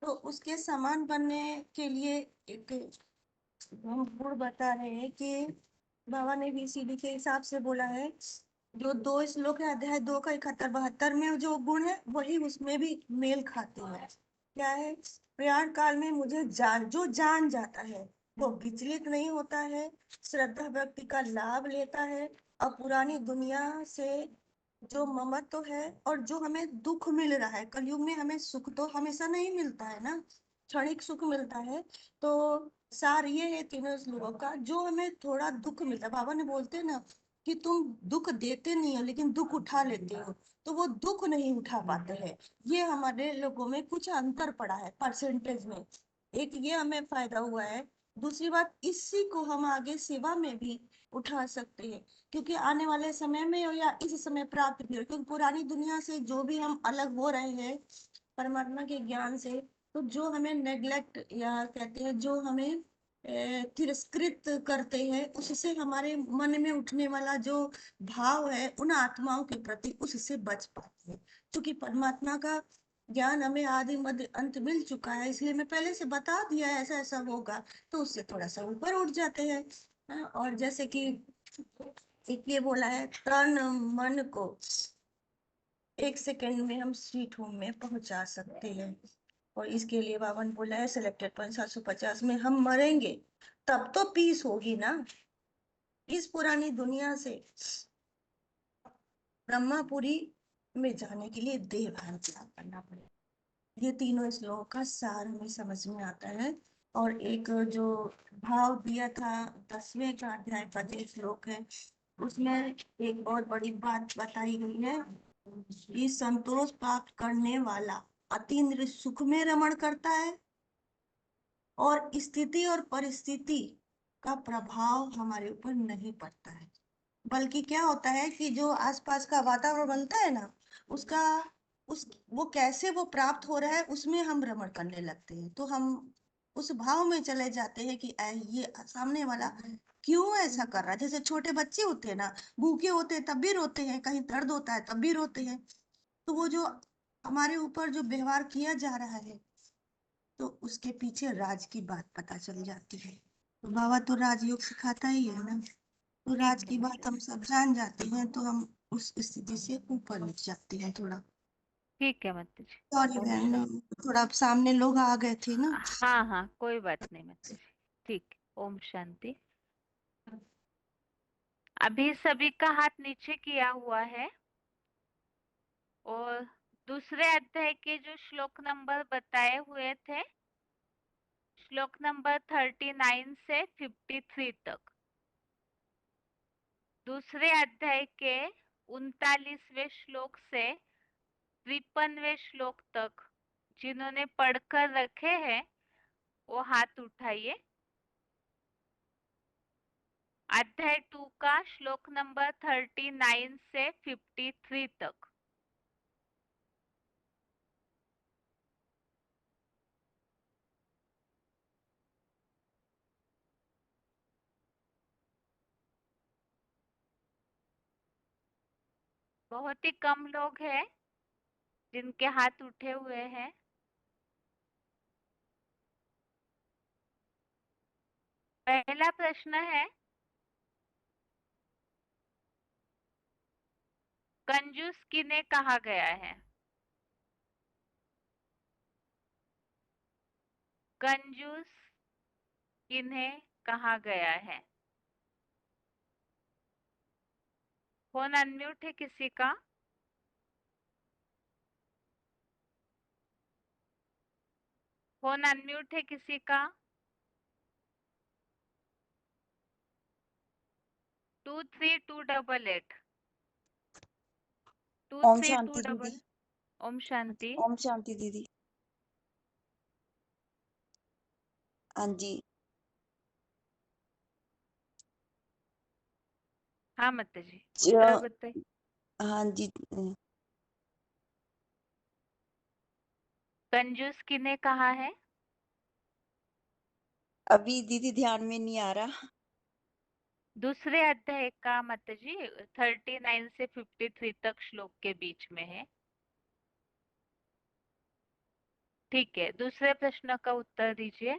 तो उसके समान बनने के लिए एक हम गुण बता रहे हैं कि बाबा ने VCD के हिसाब से बोला है, जो 2 श्लोक है अध्याय 2 का 71-72 में जो गुण है वही उसमें भी मेल खाते हैं। क्या है? प्रयाण काल में मुझे जो जान जाता है वो विचलित नहीं होता है, श्रद्धा भक्ति का लाभ लेता है, और पुरानी दुनिया से जो ममत्व है और जो हमें दुख मिल रहा है, कलयुग में हमें सुख तो हमेशा नहीं मिलता है ना, क्षणिक सुख मिलता है। तो सार ये है तीनों श्लोकों का, जो हमें थोड़ा दुख मिलता है, बाबा ने बोलते हैं ना कि तुम दुख देते नहीं हो लेकिन दुख उठा लेते हो, तो वो दुख नहीं उठा पाते हैं। ये हमारे लोगों में कुछ अंतर पड़ा है परसेंटेज में, एक ये हमें फायदा हुआ है। दूसरी बात, इसी को हम आगे सेवा में भी उठा सकते हैं, क्योंकि आने वाले समय में या इस समय प्राप्त भी हो, क्योंकि पुरानी दुनिया से जो भी हम अलग हो रहे हैं परमात्मा के ज्ञान से, तो जो हमें नेग्लेक्ट या कहते हैं जो हमें तिरस्कृत करते हैं, उससे हमारे मन में उठने वाला जो भाव है उन आत्माओं के प्रति, उससे बच पाते हैं। क्योंकि परमात्मा का ज्ञान हमें आदि मध्य अंत मिल चुका है, इसलिए मैं पहले से बता दिया है ऐसा ऐसा होगा, तो उससे थोड़ा सा ऊपर उठ जाते हैं। और जैसे कि एक ये बोला है, तन मन को 1 सेकंड में हम स्वीट होम में पहुंचा सकते हैं, और इसके लिए बाबा ने बोला है सिलेक्टेड पॉइंट 750 में हम मरेंगे तब तो पीस होगी ना। इस पुरानी दुनिया से ब्रह्मापुरी में जाने के लिए देह भान त्याग करना पड़ेगा। ये तीनों श्लोक का सार हमें समझ में आता है। और एक जो भाव दिया था 10वें का अध्याय का जो श्लोक है, उसमें एक बहुत बड़ी बात बताई गई है कि संतोष प्राप्त करने वाला अतीन्द्रिय सुख में रमण करता है, और स्थिति और परिस्थिति का प्रभाव हमारे ऊपर नहीं पड़ता है, बल्कि क्या होता है कि जो आसपास का वातावरण बनता है ना, उसका वो कैसे वो प्राप्त हो रहा है उसमें हम रमण करने लगते हैं। तो हम उस भाव में चले जाते हैं कि ये सामने वाला क्यों ऐसा कर रहा है। जैसे छोटे बच्चे होते हैं ना, भूखे होते हैं तब भी रोते हैं, कहीं दर्द होता है तब भी रोते हैं। तो वो जो हमारे ऊपर जो व्यवहार किया जा रहा है, तो उसके पीछे राज की बात पता चल जाती है। तो बाबा तो राजयोग सिखाता ही है ना, तो राज की बात हम सब जान जाते हैं, तो हम उस स्थिति से ऊपर उठ जाते हैं थोड़ा। ठीक है माता जी। सॉरी ओम बहन, शांति। थोड़ा सामने लोग आ गए थे ना। हाँ हाँ, कोई बात नहीं माता जी। ठीक। ओम शांति। अभी सभी का हाथ नीचे किया हुआ है और दूसरे अध्याय के जो श्लोक नंबर बताए हुए थे, श्लोक नंबर 39 से 53 तक, दूसरे अध्याय के 39वें श्लोक से 53वें श्लोक तक जिन्होंने पढ़कर रखे हैं वो हाथ उठाइए। अध्याय 2 का श्लोक नंबर 39 से 53 तक। बहुत ही कम लोग हैं जिनके हाथ उठे हुए हैं। पहला प्रश्न है, कंजूस किन्हें कहा गया है? कंजूस किन्हें कहा गया है? फोन अनम्यूट है किसी का? फोन अनम्यूट है किसी का? 23288 ओम शांति 23288। दीदी। ओम शांति। ओम शांति दीदी। हाँ जी। हाँ माता जी, ज- उत्तर बताइए। हाँ जी। कंजूस किन्हें कहा है? अभी दीदी ध्यान में नहीं आ रहा। दूसरे अध्याय का माता जी 39 से 53 तक श्लोक के बीच में है। ठीक है, दूसरे प्रश्न का उत्तर दीजिए।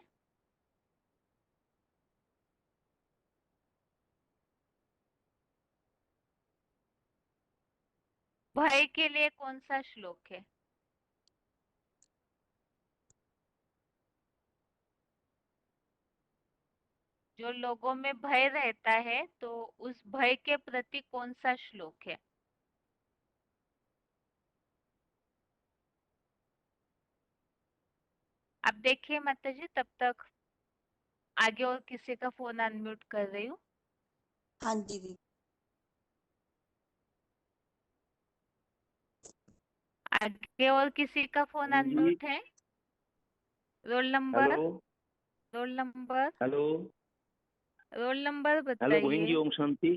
भय के लिए कौन सा श्लोक है? जो लोगों में भय रहता है तो उस भय के प्रति कौन सा श्लोक है? अब देखिए माता जी, तब तक आगे और किसी का फोन अनम्यूट कर रही हूँ। हाँ जी दीदी। आगे और किसी का फोन हाँ जी। अनम्यूट है? Roll number, hello roll number, hello roll number hello बहन जी, बताइए। ओम शांति।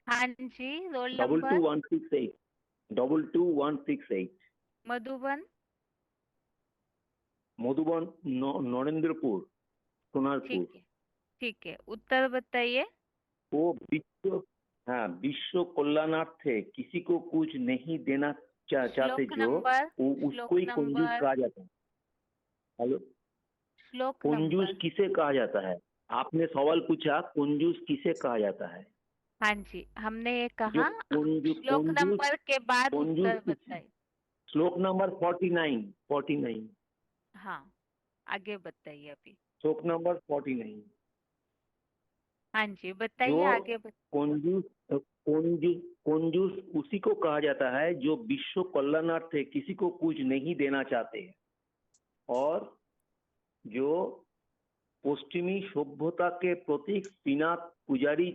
हाँ जी, roll double two number. 168 Madhuban. Madhuban Narendrapur Sonarpur. ठीक है, ठीक है, उत्तर बताइए। वो विश्व कल्याणार्थे किसी को कुछ नहीं देना चाहते श्लोक जो, नंबर, वो श्लोक उसको ही कंजूस नंबर, कहा जाता है। हेलो, श्लोक कंजूस नंबर। किसे कहा जाता है? आपने सवाल पूछा कंजूस किसे कहा जाता है। हाँ जी, हमने ये जो कहा। कंजूस श्लोक नंबर के बाद कंजूस उत्तर बताइए। श्लोक नंबर 49। हाँ, आगे बताइए अभी। श्लोक नंबर 49। हाँ जी, बताइए जो आगे कंजूस कंजूस कंजूस उसी को कहा जाता है जो विश्व कल्याणार्थे किसी को कुछ नहीं देना चाहते हैं, और जो पश्चिमी सभ्यता के प्रतीक श्रीनाथ पुजारी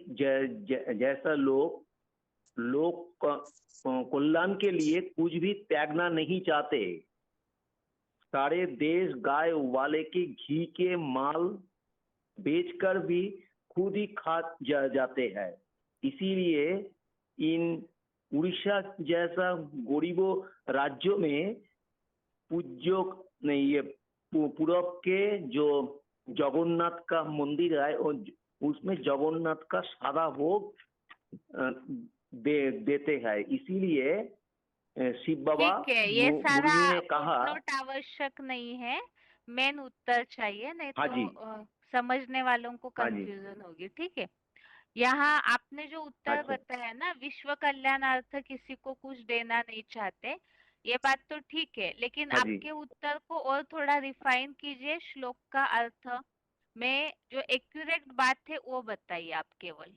जैसा लोग कल्याण के लिए कुछ भी त्यागना नहीं चाहते। सारे देश गाय वाले के घी के माल बेचकर भी खुद ही खा जाते हैं। इसीलिए इन उड़ीसा जैसा गरीबों राज्यों में पूज्य नहीं, ये पूरब के जो जगन्नाथ का मंदिर है और उसमें जगन्नाथ का सादा भोग देते हैं। इसीलिए शिव बाबा ठीक है, ये सारा गुरुजी ने कहा, फुटनोट आवश्यक नहीं है, मेन उत्तर चाहिए, नहीं हाँ तो जी, समझने वालों को हाँ जी, कंफ्यूजन होगी। ठीक है, यहाँ आपने जो उत्तर अच्छा, बताया ना, विश्व कल्याणार्थ किसी को कुछ देना नहीं चाहते, ये बात तो ठीक है, लेकिन हाँ जी, आपके उत्तर को और थोड़ा रिफाइन कीजिए, श्लोक का अर्थ में जो एक्यूरेट बात है वो बताइए आप केवल।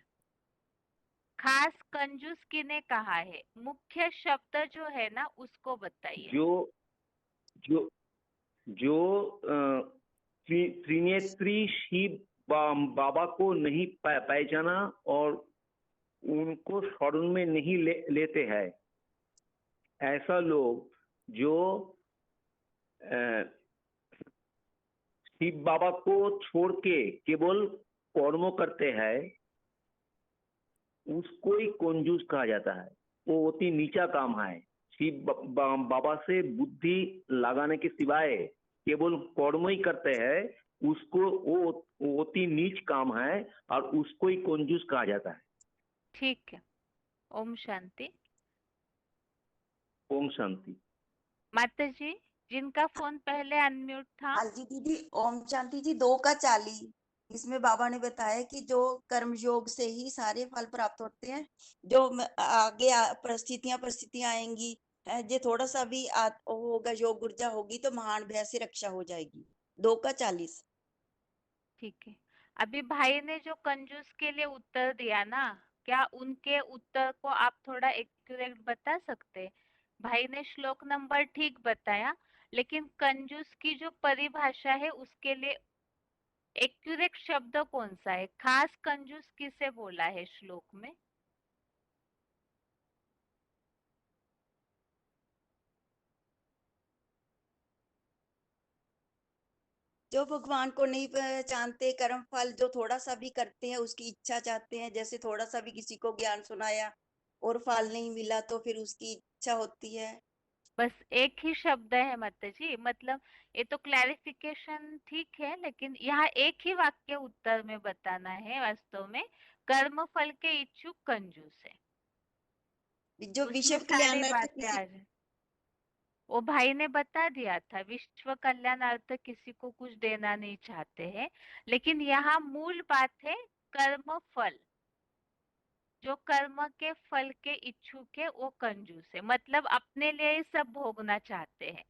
खास कंजूस किने कहा है, मुख्य शब्द जो है ना उसको बताइए। जो जो जो त्रिनेत्री शिव बाबा को नहीं पहचाना और उनको शरण में नहीं लेते हैं, ऐसा लोग जो शिव बाबा को छोड़ के केवल कर्म करते हैं, उसको ही कंजूस कहा जाता है। वो अति नीचा काम है। शिव बाबा से बुद्धि लगाने के सिवाय केवल कर्म ही करते हैं, उसको वो अति नीच काम है और उसको ही कंजूस कहा जाता है। ठीक है, ओम शांति। ओम शांति। माता जी, जिनका फोन पहले अनम्यूट था। हाँ जी दीदी, ओम शांति जी। 2 का 40 इसमें बाबा ने बताया कि जो कर्म योग से ही सारे फल प्राप्त होते हैं, जो आगे परिस्थितियां आएंगी, जो थोड़ा सा भी होगा, योग ऊर्जा होगी तो महान भय से रक्षा हो जाएगी। 2 का 40। ठीक है, अभी भाई ने जो कंजूस के लिए उत्तर दिया ना, क्या उनके उत्तर को आप थोड़ा एक्यूरेट बता सकते? भाई ने श्लोक नंबर ठीक बताया, लेकिन कंजूस की जो परिभाषा है उसके लिए एक्यूरेट शब्द कौन सा है? खास कंजूस किसे बोला है श्लोक में? जो भगवान को नहीं पहचानते, कर्म फल जो थोड़ा सा भी करते हैं उसकी इच्छा चाहते हैं, जैसे थोड़ा सा भी किसी को ज्ञान सुनाया और फल नहीं मिला तो फिर उसकी इच्छा होती है। बस एक ही शब्द है माता जी, मतलब ये तो क्लैरिफिकेशन ठीक है, लेकिन यहाँ एक ही वाक्य उत्तर में बताना है। वास्तव में कर्म फल के इच्छुक कंजूस है, जो उसमें विश्व सारी कल्याणार्थ बातें किसी आ जाए। वो भाई ने बता दिया था, विश्व कल्याणार्थ किसी को कुछ देना नहीं चाहते हैं, लेकिन यहाँ मूल बात है कर्म फल। जो कर्म के फल के इच्छुक है वो कंजूस है, मतलब अपने लिए ही सब भोगना चाहते हैं।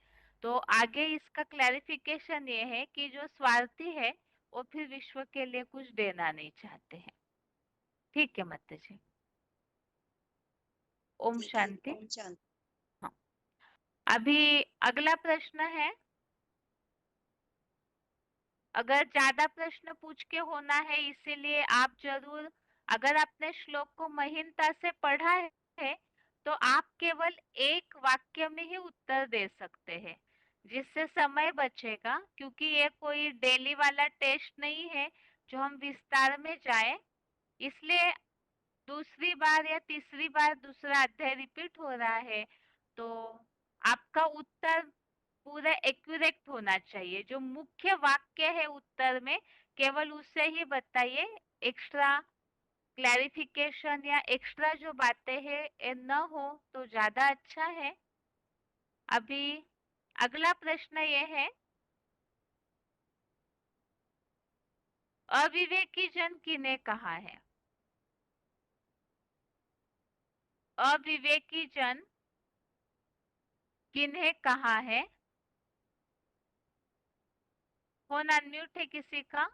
तो आगे इसका क्लैरिफिकेशन ये है कि जो स्वार्थी है वो फिर विश्व के लिए कुछ देना नहीं चाहते हैं। ठीक है माता जी, ओम ठीक है। शांति। ओम शांति। हाँ, अभी अगला प्रश्न है। अगर ज्यादा प्रश्न पूछ के होना है, इसीलिए आप जरूर, अगर आपने श्लोक को महीनता से पढ़ा है तो आप केवल एक वाक्य में ही उत्तर दे सकते हैं, जिससे समय बचेगा, क्योंकि ये कोई डेली वाला टेस्ट नहीं है जो हम विस्तार में जाए। इसलिए दूसरी बार या तीसरी बार दूसरा अध्याय रिपीट हो रहा है, तो आपका उत्तर पूरा एक्यूरेट होना चाहिए। जो मुख्य वाक्य है उत्तर में केवल उससे ही बताइए, एक्स्ट्रा क्लैरिफिकेशन या एक्स्ट्रा जो बातें हैं न हो तो ज्यादा अच्छा है। अभी अगला प्रश्न ये है, अविवेकी जन किने कहा है? अविवेकी जन किन्हें कहा है? फोन अनम्यूट है किसी का?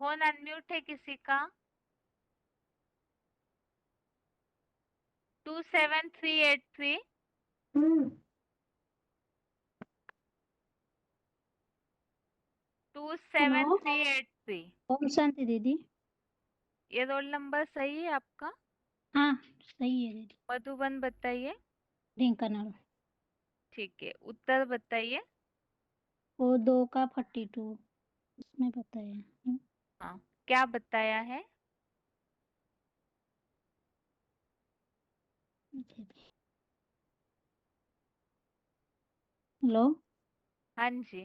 फोन अनम्यूट है किसी का? 27383 27383। ओम शांति दीदी। ये रोल नंबर सही है आपका? हाँ सही है दीदी। मधुबन बताइए। ढेंकानाल। ठीक है, उत्तर बताइए। वो 2 का 42 उसमें बताया। हाँ, क्या बताया है? हेलो। हाँ जी।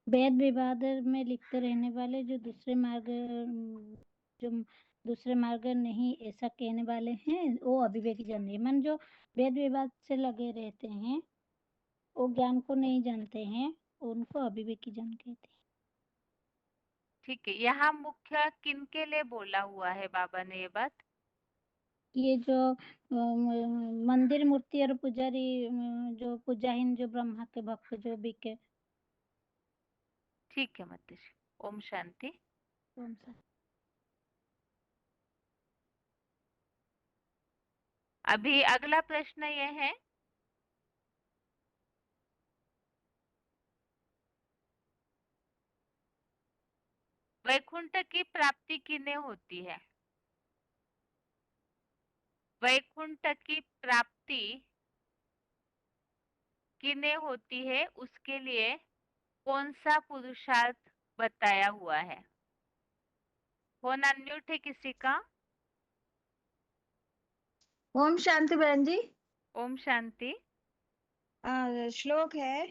वेद विवाद में लिखते रहने वाले जो दूसरे मार्ग नहीं ऐसा कहने वाले हैं वो अविवेकी जन है। मन जो वेद विवाद से लगे रहते हैं वो ज्ञान को नहीं जानते हैं, उनको अविवेकी जन कहते हैं। ठीक है, यहाँ मुख्य किनके लिए बोला हुआ है बाबा ने ये बात? ये जो मंदिर मूर्ति और पुजारी जो पूजाहीन जो ब्रह्मा के भक्त जो बिके। ठीक है माता जी, ओम शांति। ओम शांति। अभी अगला प्रश्न ये है, वैकुंठ की प्राप्ति किन्हें होती है? वैकुंठ की प्राप्ति किन्हें होती है, उसके लिए कौन सा पुरुषार्थ बताया हुआ है? फोन अनम्यूट है किसी का? ओम शांति बहन जी। ओम शांति। श्लोक है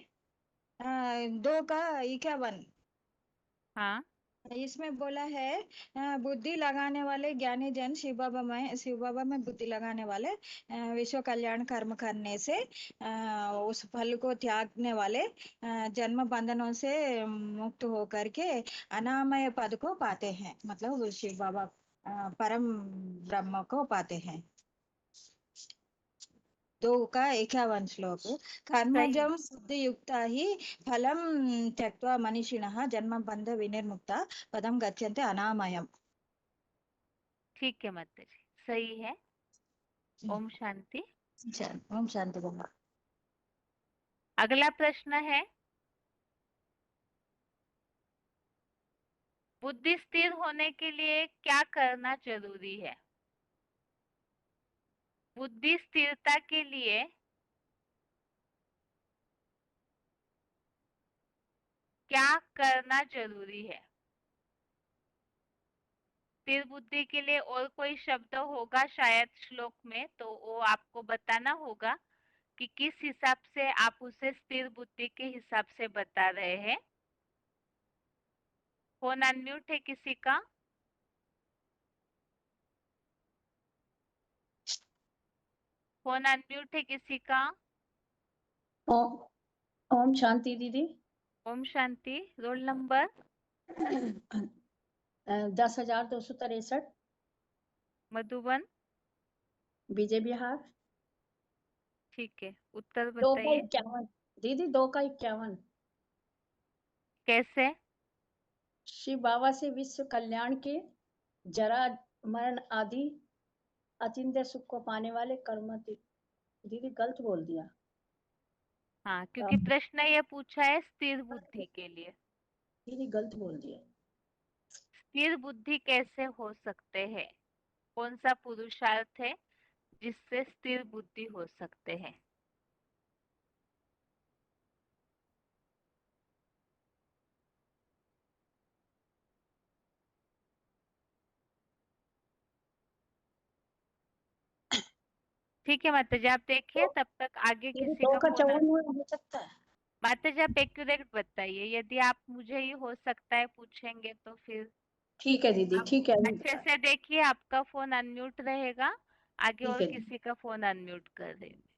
2 का 51। हाँ। इसमें बोला है बुद्धि लगाने वाले ज्ञानी जन शिव बाबा में बुद्धि लगाने वाले विश्व कल्याण कर्म करने से उस फल को त्यागने वाले जन्म बंधनों से मुक्त होकर के अनामय पद को पाते हैं, मतलब शिव बाबा परम ब्रह्म को पाते हैं। 2 का 51 श्लोक। कर्मजं सिद्धियुक्ता हि फलं त्यक्त्वा मनीषिणः जन्मबन्ध विनिर्मुक्ता पदं गच्छन्ति अनामयम्। ठीक है माता जी, सही है। ओम शांति। ओम शांति बाबा। अगला प्रश्न है, बुद्धि स्थिर होने के लिए क्या करना जरूरी है? बुद्धि स्थिरता के लिए क्या करना जरूरी है? स्थिर बुद्धि के लिए और कोई शब्द होगा शायद श्लोक में, तो वो आपको बताना होगा कि किस हिसाब से आप उसे स्थिर बुद्धि के हिसाब से बता रहे हैं। फोन अनम्यूट है किसी का? फोन अनम्यूट है किसी का? ओम शांति दीदी। ओम शांति। Roll number 10,263। मधुबन। विजय विहार। ठीक है, उत्तर 2 का बताइए। 51 दीदी। 2 का 51। कैसे? शिव बाबा से विश्व कल्याण के जरा मरण आदि अचिंत्य सुख को पाने वाले कर्म। दीदी गलत बोल दिया। हाँ, क्योंकि प्रश्न ये पूछा है स्थिर बुद्धि के लिए। दीदी गलत बोल दिया। स्थिर बुद्धि कैसे हो सकते हैं? कौन सा पुरुषार्थ है जिससे स्थिर बुद्धि हो सकते हैं? ठीक है माता जी, आप देखिए, तब तक आगे दीदी किसी 2 का का फोन। 54 हो सकता है। माता जी आप एक्यूरेट बताइए, यदि आप मुझे ही हो सकता है पूछेंगे तो फिर ठीक है दीदी, आप ठीक है। अच्छे से देखिए, आपका फोन अनम्यूट रहेगा। आगे ठीक और है। किसी का फोन अनम्यूट कर देंगे।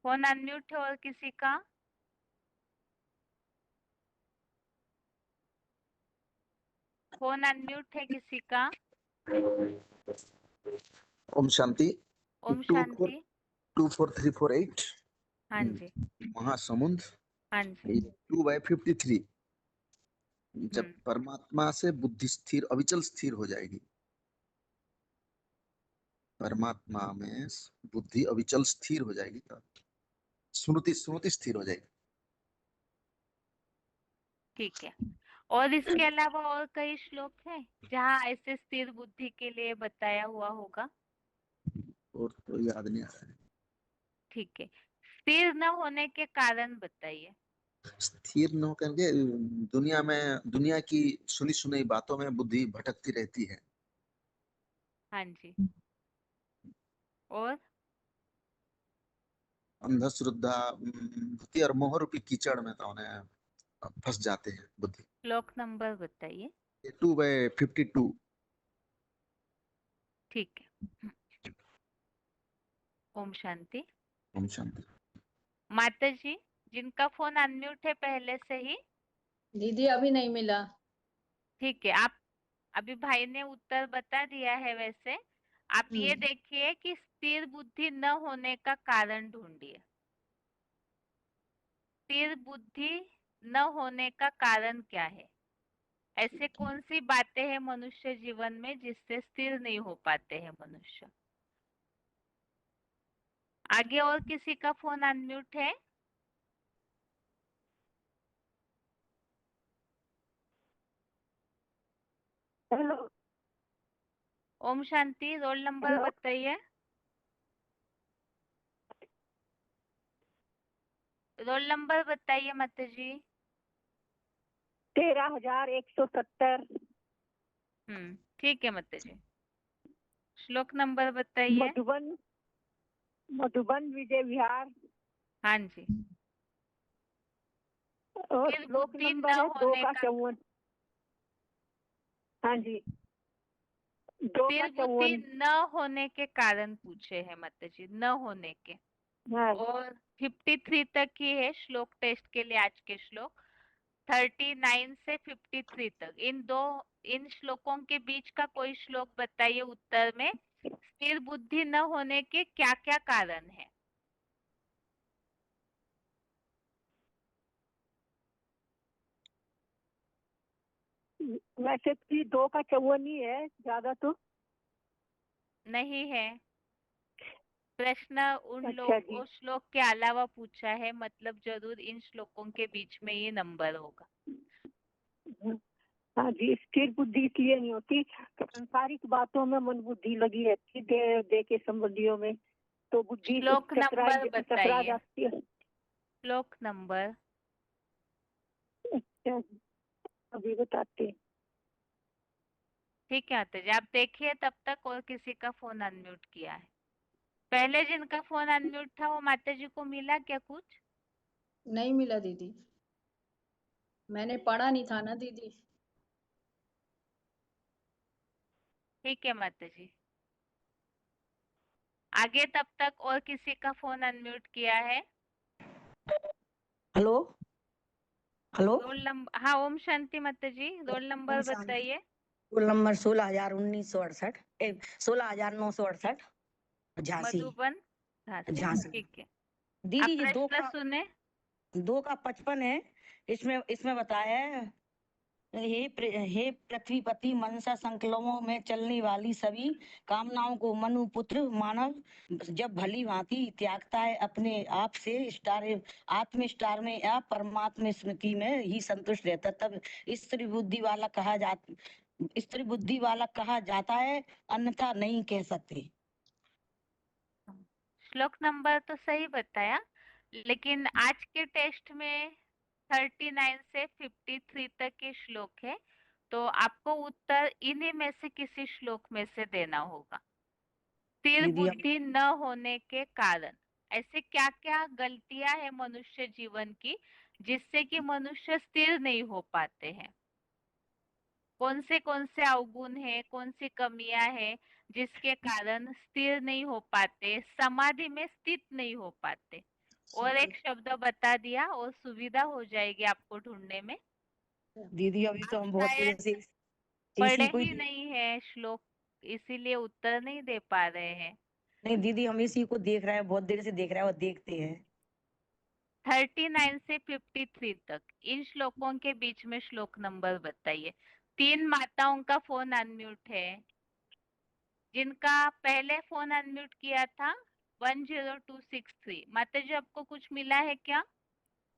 फोन अनम्यूट है और किसी का? फोन अनम्यूट है किसी का? ओम शांति। ओम शांति। 24348। हाँ जी। महासमुंद। हाँ जी। 2/53। जब परमात्मा से बुद्धि स्थिर अविचल स्थिर हो जाएगी, परमात्मा में बुद्धि अविचल स्थिर हो जाएगी तो स्मृति स्थिर हो जाएगी। ठीक है, और इसके अलावा और कई श्लोक हैं जहाँ ऐसे स्थिर बुद्धि के लिए बताया हुआ होगा? और तो याद नहीं आ रहा है। ठीक है, स्थिर न होने के कारण बताइए। स्थिर न होकर के दुनिया की सुनी सुनाई बातों में बुद्धि भटकती रहती है। हाँ जी। और अंधश्रद्धा भक्ति और मोह रूपी कीचड़ में तो उन्हें फंस जाते हैं बुद्धि। श्लोक नंबर बताइए। 2/52। ठीक है। ओम शांति। ओम शांति। माता जी, जिनका फोन अनम्यूट है पहले से ही। दीदी अभी नहीं मिला। ठीक है, आप अभी भाई ने उत्तर बता दिया है। वैसे आप ये देखिए कि स्थिर बुद्धि न होने का कारण ढूंढिए। स्थिर बुद्धि न होने का कारण क्या है? ऐसे कौन सी बातें हैं मनुष्य जीवन में जिससे स्थिर नहीं हो पाते हैं मनुष्य? आगे और किसी का फोन अनम्यूट है? हेलो। ओम शांति। Roll number hello. बताइए। रोल नंबर बताइए माता जी। 13,170। ठीक है माता जी। श्लोक नंबर बताइए। मधुबन विजय विहार। हाँ जी। और स्थिर श्लोक बुद्धि नंबर न है 2 होने का का 54। हाँ जी, 2 का स्थिर बुद्धि 54। न होने के कारण पूछे हैं माता जी, न होने के। हाँ। और 53 तक ही है श्लोक टेस्ट के लिए आज के श्लोक। 39 से 53 तक इन श्लोकों के बीच का कोई श्लोक बताइए उत्तर में। स्थिर बुद्धि न होने के क्या क्या कारण है? वैसे भी 2 का 54 ही है, ज्यादा तो नहीं है। प्रश्न अच्छा जी। उस श्लोक के अलावा पूछा है, मतलब जरूर इन श्लोकों के बीच में ये नंबर होगा। हाँ जी, स्थिर बुद्धि इसलिए नहीं होती, संसारिक बातों में मन बुद्धि लगी रहती है, दे के संबंधियों में, तो बुद्धि श्लोक चकरा नंबर बताइए। जाती है। श्लोक नंबर। अच्छा, अभी बताते हैं। ठीक है आते जी, आप देखिए तब तक। और किसी का फोन अनम्यूट किया है? पहले जिनका फोन अनम्यूट था वो माता जी को मिला क्या कुछ? नहीं मिला दीदी, मैंने पढ़ा नहीं था ना दीदी। ठीक है माता जी। आगे तब तक और किसी का फोन अनम्यूट किया है? Hello hello. Roll number. हाँ, ओम शांति माता जी। रोल नंबर ओम शांति। बताइए। Roll number 16,1968 16,968 Jhansi. मधुबन झांसी। झांसी। ठीक है, दीदी आप ये प्रश्न सुने। 2 का 55 है। इसमें बताया है, हे पृथ्वीपति, मनसा संकल्पों में चलने वाली सभी कामनाओं को मनु पुत्र मानव जब भली भांति त्यागता है, अपने आप से आत्म स्टार में या परमात्मा स्मृति में ही संतुष्ट रहता, तब स्त्री बुद्धि वाला कहा जाता है, अन्यथा नहीं कह सकते। श्लोक नंबर तो सही बताया, लेकिन आज के टेस्ट में 39 से 53 तक के श्लोक है, तो आपको उत्तर इन्हीं में से किसी श्लोक में से देना होगा। स्थिर दीदी बुद्धि न होने के कारण ऐसे क्या क्या गलतियां हैं मनुष्य जीवन की जिससे कि मनुष्य स्थिर नहीं हो पाते हैं? कौन से अवगुण है, कौन सी कमियां है जिसके कारण स्थिर नहीं हो पाते, समाधि में स्थित नहीं हो पाते? और एक शब्द बता दिया और सुविधा हो जाएगी आपको ढूंढने में। दीदी अभी तो हम बहुत देर शायद से पढ़े इसी को ही नहीं है श्लोक, इसीलिए उत्तर नहीं दे पा रहे हैं। नहीं दीदी, हम इसी को देख रहे हैं, बहुत देर से देख रहे हैं और देखते हैं। 39 से 53 तक इन श्लोकों के बीच में श्लोक नंबर बताइए। 3 माताओं का फोन अनम्यूट है। जिनका पहले फोन अनम्यूट किया था 10263। माता जी, आपको कुछ मिला है क्या?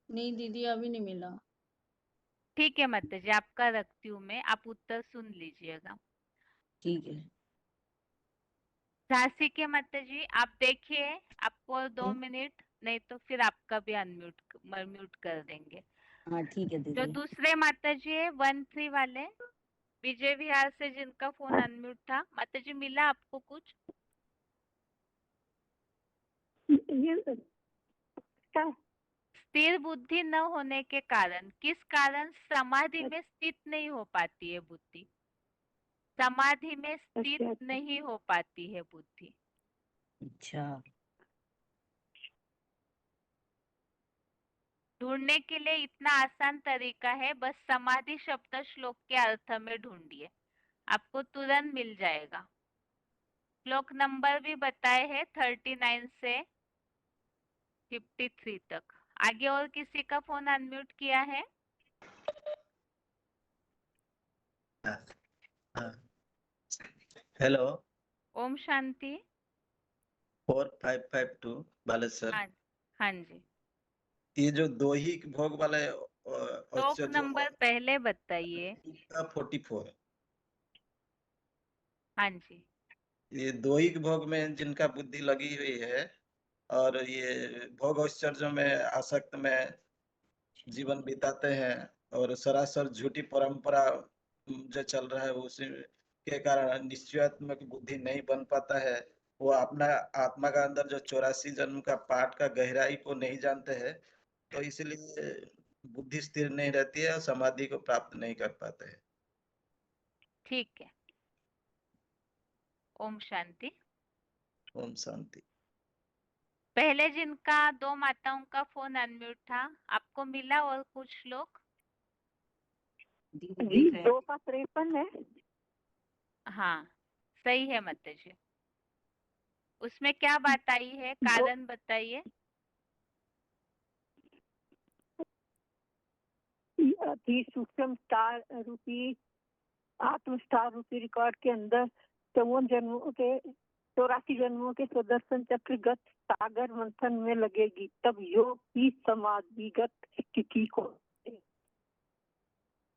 नहीं दीदी, अभी नहीं मिला। ठीक है माता जी, आपका रखती हूँ मैं, आप उत्तर सुन लीजिएगा। ठीक है। झांसी के माता जी, आप देखिए, आपको 2 मिनट नहीं तो फिर आपका भी म्यूट कर देंगे। हाँ ठीक है जो दीदी। दूसरे माता जी है 13 वाले, विजय विहार से जिनका फोन अनम्यूट था, माता जी मिला आपको कुछ? स्थिर बुद्धि न होने के कारण, किस कारण समाधि में स्थित नहीं हो पाती है बुद्धि? समाधि में स्थित नहीं हो पाती है बुद्धि। अच्छा ढूंढने के लिए इतना आसान तरीका है, बस समाधि शब्द श्लोक के अर्थ में ढूंढिए, आपको तुरंत मिल जाएगा। श्लोक नंबर भी बताए हैं 39 से 53 तक। आगे और किसी का फोन अनम्यूट किया है? हेलो, ओम शांति। 4552 बालेश्वर। हाँ हाँ जी। ये जो दो ही भोग वाले श्लोक जो नंबर पहले बताइए। 44, हाँ जी। ये दो ही भोग में जिनका बुद्धि लगी हुई है और ये भोग ऐश्वर्यों में आसक्त में जीवन बिताते हैं और सरासर झूठी परंपरा जो चल रहा है उसी के कारण निश्चयात्मक बुद्धि नहीं बन पाता है। वो अपना आत्मा का अंदर जो 84 जन्म का पाठ का गहराई को नहीं जानते हैं, तो इसलिए बुद्धि स्थिर नहीं रहती है और समाधि को प्राप्त नहीं कर पाते हैं। ठीक है, ओम शांति। ओम शांति। पहले जिनका 2 माताओं का फोन अनम्यूट था, आपको मिला और कुछ लोग? जी 2 का 53 है। हाँ सही है माता जी। उसमें क्या बात आई है, कारण बताइए। अति सूक्ष्म स्टार रूपी आत्म स्टार रूपी रिकॉर्ड के अंदर 54 जन्मों के 84 जन्मों के सुदर्शन चक्रगत सागर मंथन में लगेगी, तब योग की समाधिगत स्थिति को।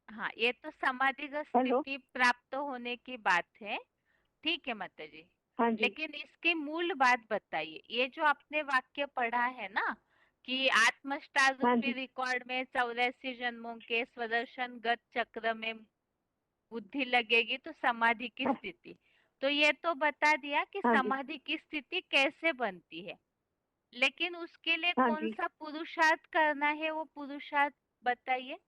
हाँ ये तो समाधिगत स्थिति प्राप्त होने की बात है, ठीक है माता जी। हाँ जी। लेकिन इसकी मूल बात बताइए। ये जो आपने वाक्य पढ़ा है ना कि आत्मस्टार रूपी रिकॉर्ड में 84 जन्मों के स्वदर्शन गत चक्र में बुद्धि लगेगी तो समाधि की स्थिति, तो ये तो बता दिया कि समाधि की स्थिति कैसे बनती है, लेकिन उसके लिए कौन सा पुरुषार्थ करना है वो पुरुषार्थ बताइए।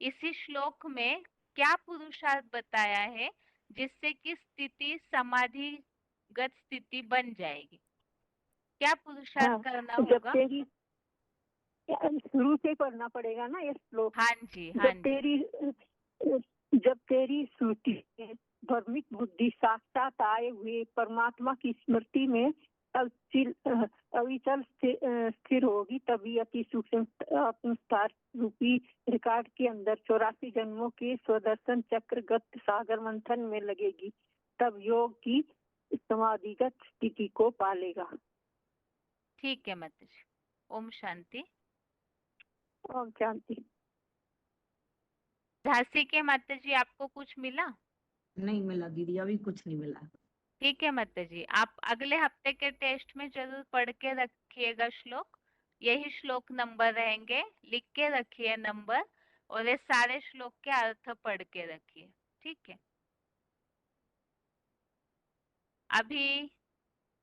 इसी श्लोक में क्या पुरुषार्थ बताया है जिससे कि स्थिति समाधिगत स्थिति बन जाएगी? क्या पुरुषार्थ करना होगा? शुरू से पढ़ना पड़ेगा ना ये श्लोक। हाँ जी हाँ जी। जब तेरी श्रुति में भ्रमित बुद्धि साक्षात आए हुए परमात्मा की स्मृति में अविचल स्थिर होगी, तभी अति सूक्ष्म आत्मस्टार रूपी रिकॉर्ड के अंदर 84 जन्मों के स्वदर्शन चक्रगत सागर मंथन में लगेगी, तब योग की समाधिगत स्थिति को पालेगा। ठीक है माता जी, ओम शांति। ओम शांति। झांसी के माता जी आपको कुछ मिला? नहीं मिला दीदी, अभी कुछ नहीं मिला। ठीक है माता जी, आप अगले हफ्ते के टेस्ट में जरूर पढ़ के रखिएगा श्लोक। यही श्लोक नंबर रहेंगे, लिख के रखिए नंबर, और ये सारे श्लोक के अर्थ पढ़ के रखिए, ठीक है। अभी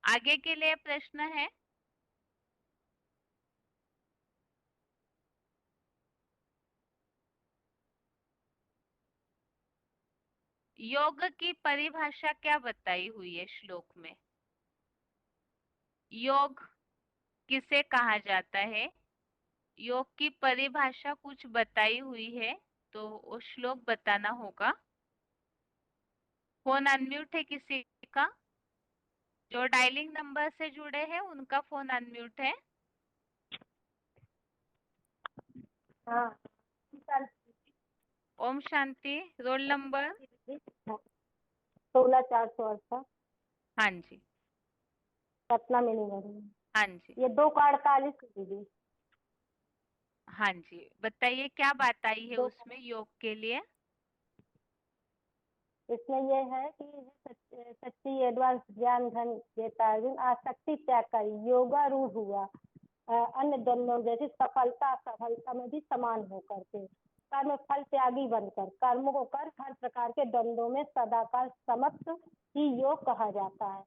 आगे के लिए प्रश्न है? योग की परिभाषा क्या बताई हुई है श्लोक में? योग किसे कहा जाता है? योग की परिभाषा कुछ बताई हुई है, तो वो श्लोक बताना होगा। फोन अनम्यूट है किसी का? जो डायलिंग नंबर से जुड़े हैं उनका फोन अनम्यूट है। हाँ। ओम शांति। Roll number 16408। हाँ जी सपना में नहीं भरी। हाँ जी ये 2 का 48 दीदी। हाँ जी, बताइए क्या बात आई है उसमें योग के लिए? इसमें ये है कि सच्ची एडवांस ज्ञान धन देता है, आसक्ति त्याग कर योगारूढ़ हुआ, अन्य द्वंद्वों जैसे सफलता असफलता में भी समान होकर के कर्म फल त्यागी बनकर कर्म को कर हर प्रकार के द्वंद्वों में सदाकाल समत्व ही योग कहा जाता है।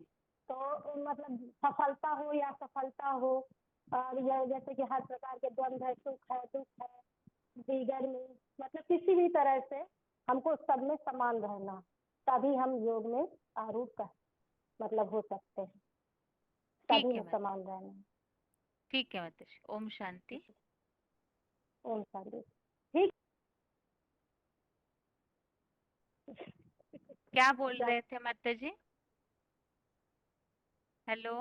तो मतलब सफलता हो या सफलता हो, और यह जैसे कि हर प्रकार के द्वंद्व है, सुख है, दुख है, दीगर में मतलब किसी भी तरह से हमको सब में समान रहना, तभी हम योग में आरूढ़ कर मतलब हो सकते हैं, ठीक तभी है में माता, समान रहना। ठीक है माताजी। ओम शांति। ओम शांति। ठीक। क्या बोल रहे थे माताजी? हेलो।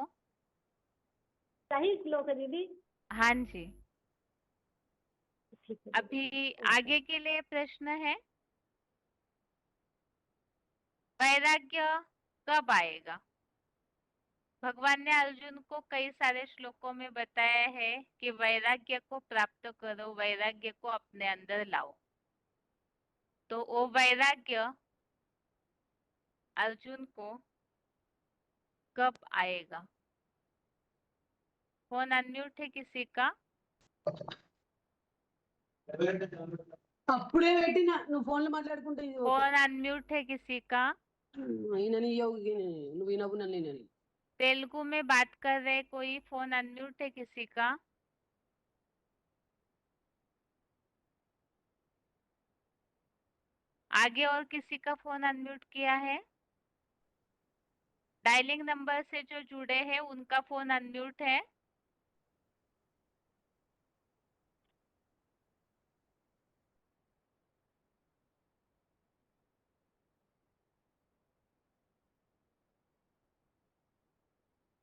सही श्लोक है दीदी। हाँ जी। ठीक है। अभी आगे के लिए प्रश्न है, वैराग्य कब आएगा? भगवान ने अर्जुन को कई सारे श्लोकों में बताया है कि वैराग्य को प्राप्त करो, वैराग्य को अपने अंदर लाओ। तो वो वैराग्य अर्जुन को कब आएगा? फोन अनम्यूट है किसी का? అప్పుడే పెట్టిన నువ్వు ఫోన్లో మాట్లాడుకుంటే ఇది ఓకే फोन अनम्यूट है किसी का? ఈయనని నువ్వు ఈయనకు నన్ను ఈయనని तेलुगु में बात कर रहे कोई? फोन अनम्यूट है किसी का? आगे और किसी का फोन अनम्यूट किया है? डायलिंग नंबर से जो जुड़े हैं उनका फोन अनम्यूट है।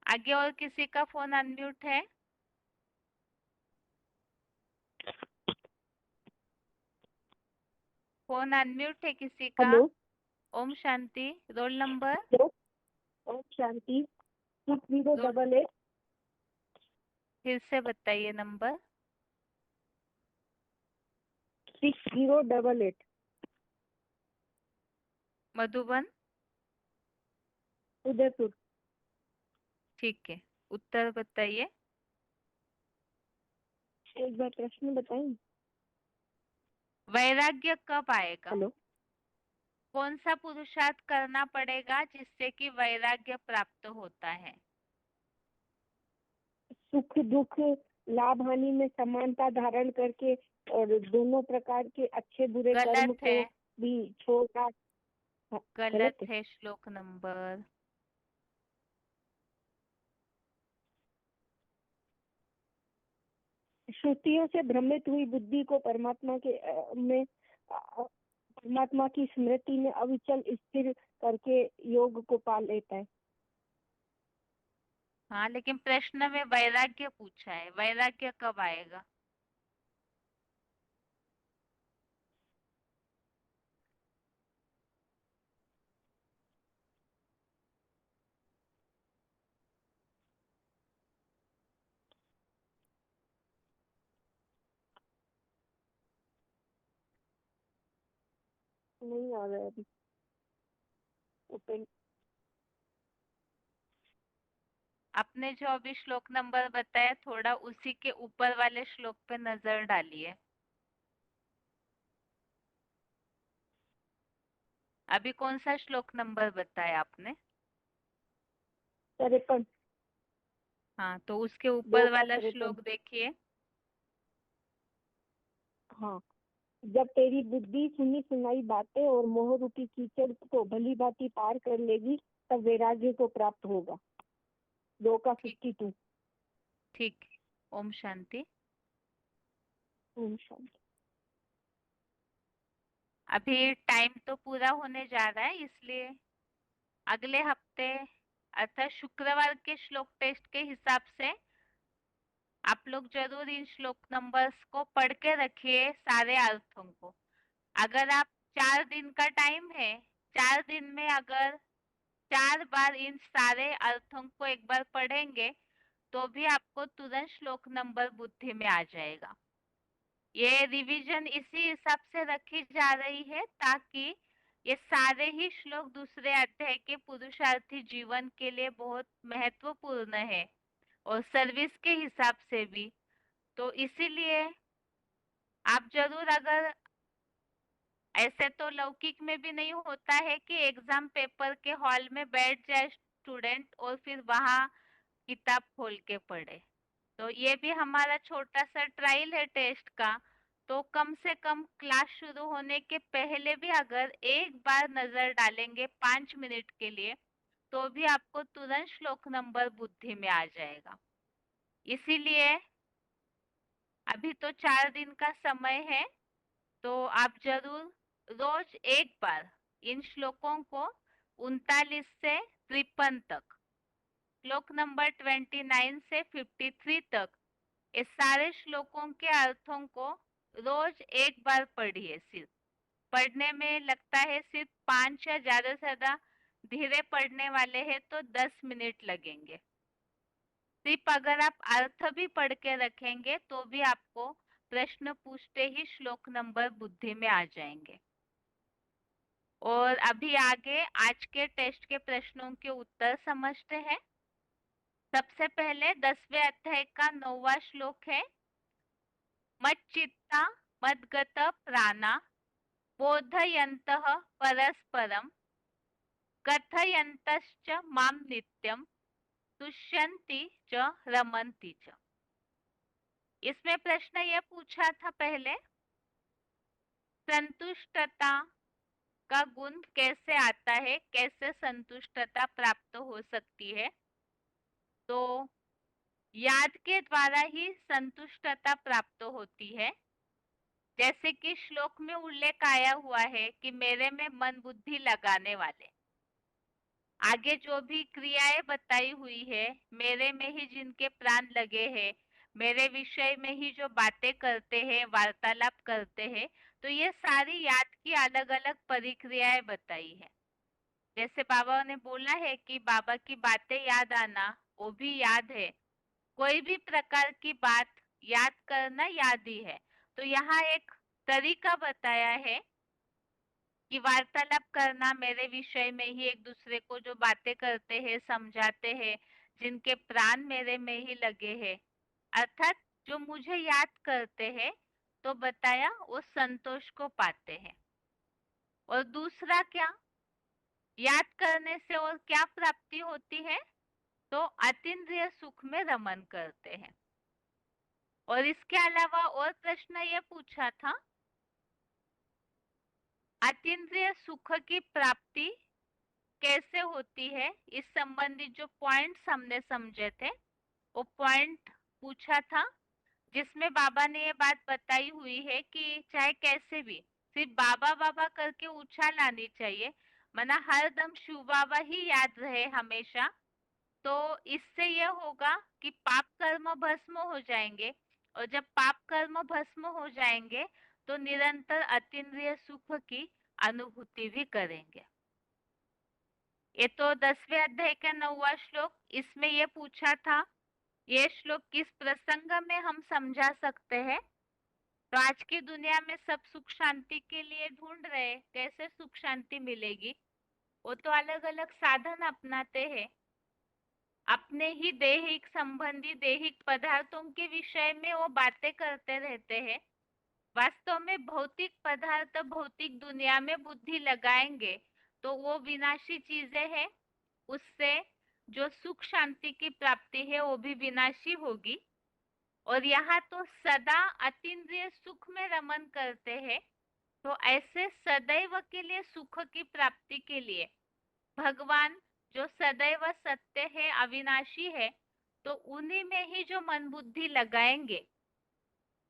आगे और किसी का फोन अनम्यूट है? फोन अनम्यूट है किसी का? हेलो। ओम शांति। Roll number? ओम शांति। 6088। फिर से बताइए नंबर। 6088। मधुबन? उदयपुर। ठीक है, उत्तर बताइए। एक बार प्रश्न बताएं। वैराग्य कब आएगा? हेलो। कौन सा पुरुषार्थ करना पड़ेगा जिससे कि वैराग्य प्राप्त होता है? सुख दुख लाभ हानि में समानता धारण करके और दोनों प्रकार के अच्छे बुरे कर्म गलत को है, भी छोड़ना। गलत है श्लोक नंबर। श्रुतियों से भ्रमित हुई बुद्धि को परमात्मा के परमात्मा की स्मृति में अविचल स्थिर करके योग को पा लेता है। हाँ, लेकिन प्रश्न में वैराग्य पूछा है, वैराग्य कब आएगा? नहीं आ रहा है अभी। ओपन। आपने जो अभी श्लोक नंबर बताया, थोड़ा उसी के ऊपर वाले श्लोक पे नजर डालिए। अभी कौन सा श्लोक नंबर बताया आपने? 53। हाँ, तो उसके 2 ऊपर का वाला 53। श्लोक देखिए। हाँ। जब तेरी बुद्धि सुनी सुनाई बातें और मोह रूपी कीचड़ को भली भांति पार कर लेगी, तब वैराग्य को प्राप्त होगा। 2 का 52। ठीक। ओम शांति। ओम शांति। अभी टाइम तो पूरा होने जा रहा है, इसलिए अगले हफ्ते अर्थात शुक्रवार के श्लोक टेस्ट के हिसाब से आप लोग जरूर इन श्लोक नंबर्स को पढ़ के रखिए, सारे अर्थों को। अगर आप 4 दिन का टाइम है, 4 दिन में अगर 4 बार इन सारे अर्थों को एक बार पढ़ेंगे तो भी आपको तुरंत श्लोक नंबर बुद्धि में आ जाएगा। ये रिवीजन इसी हिसाब से रखी जा रही है ताकि ये सारे ही श्लोक दूसरे अध्याय के पुरुषार्थी जीवन के लिए बहुत महत्वपूर्ण है। और सर्विस के हिसाब से भी। तो इसीलिए आप जरूर, अगर ऐसे तो लौकिक में भी नहीं होता है कि एग्जाम पेपर के हॉल में बैठ जाए स्टूडेंट और फिर वहाँ किताब खोल के पढ़े। तो ये भी हमारा छोटा सा ट्रायल है टेस्ट का। तो कम से कम क्लास शुरू होने के पहले भी अगर एक बार नजर डालेंगे 5 मिनट के लिए, तो भी आपको तुरंत श्लोक नंबर बुद्धि में आ जाएगा। इसीलिए अभी तो 4 दिन का समय है, तो आप जरूर रोज एक बार इन श्लोकों को 39 से 53 तक, श्लोक नंबर 29 से 53 तक, इस सारे श्लोकों के अर्थों को रोज एक बार पढ़िए। सिर्फ पढ़ने में लगता है सिर्फ 5 या ज्यादा से ज्यादा धीरे पढ़ने वाले हैं तो 10 मिनट लगेंगे। सिर्फ अगर आप अर्थ भी पढ़ के रखेंगे तो भी आपको प्रश्न पूछते ही श्लोक नंबर बुद्धि में आ जाएंगे। और अभी आगे आज के टेस्ट के प्रश्नों के उत्तर समझते हैं। सबसे पहले 10वें अध्याय का 9वां श्लोक है, मच्चित्ता मद्गत प्राणा बोधयन्तः परस्परं कथयन्तश्च मां नित्यं तुष्यन्ति च रमन्ति च। इसमें प्रश्न यह पूछा था पहले, संतुष्टता का गुण कैसे आता है, कैसे संतुष्टता प्राप्त हो सकती है। तो याद के द्वारा ही संतुष्टता प्राप्त होती है। जैसे कि श्लोक में उल्लेख आया हुआ है कि मेरे में मन बुद्धि लगाने वाले, आगे जो भी क्रियाएं बताई हुई है, मेरे में ही जिनके प्राण लगे हैं, मेरे विषय में ही जो बातें करते हैं, वार्तालाप करते हैं, तो ये सारी याद की अलग अलग परिक्रियाएं बताई है। जैसे बाबा ने बोला है कि बाबा की बातें याद आना वो भी याद है, कोई भी प्रकार की बात याद करना याद ही है। तो यहाँ एक तरीका बताया है कि वार्तालाप करना, मेरे विषय में ही एक दूसरे को जो बातें करते हैं, समझाते हैं, जिनके प्राण मेरे में ही लगे हैं, अर्थात जो मुझे याद करते हैं, तो बताया वो संतोष को पाते हैं। और दूसरा क्या, याद करने से और क्या प्राप्ति होती है, तो अतीन्द्रिय सुख में रमन करते हैं। और इसके अलावा और प्रश्न ये पूछा था, अतीन्द्रिय सुख की प्राप्ति कैसे होती है, इस संबंधित जो पॉइंट्स हमने समझे थे वो पॉइंट पूछा था, जिसमें बाबा ने ये बात बताई हुई है कि चाहे कैसे भी सिर्फ बाबा बाबा करके उछाल आनी चाहिए, मना हर दम शिव बाबा ही याद रहे हमेशा। तो इससे यह होगा कि पाप कर्म भस्म हो जाएंगे, और जब पाप कर्म भस्म हो जाएंगे तो निरंतर अतीन्द्रिय सुख की अनुभूति भी करेंगे। ये तो 10वें अध्याय का 9वां श्लोक, इसमें ये पूछा था ये श्लोक किस प्रसंग में हम समझा सकते हैं। तो आज की दुनिया में सब सुख शांति के लिए ढूंढ रहे, कैसे सुख शांति मिलेगी, वो तो अलग अलग साधन अपनाते हैं, अपने ही दैहिक संबंधी दैहिक पदार्थों के विषय में वो बातें करते रहते हैं। वास्तव में भौतिक पदार्थ भौतिक दुनिया में बुद्धि लगाएंगे तो वो विनाशी चीजें हैं, उससे जो सुख शांति की प्राप्ति है वो भी विनाशी होगी। और यहाँ तो सदा अतीन्द्रिय सुख में रमन करते हैं, तो ऐसे सदैव के लिए सुख की प्राप्ति के लिए भगवान जो सदैव सत्य है, अविनाशी है, तो उन्हीं में ही जो मन बुद्धि लगाएंगे।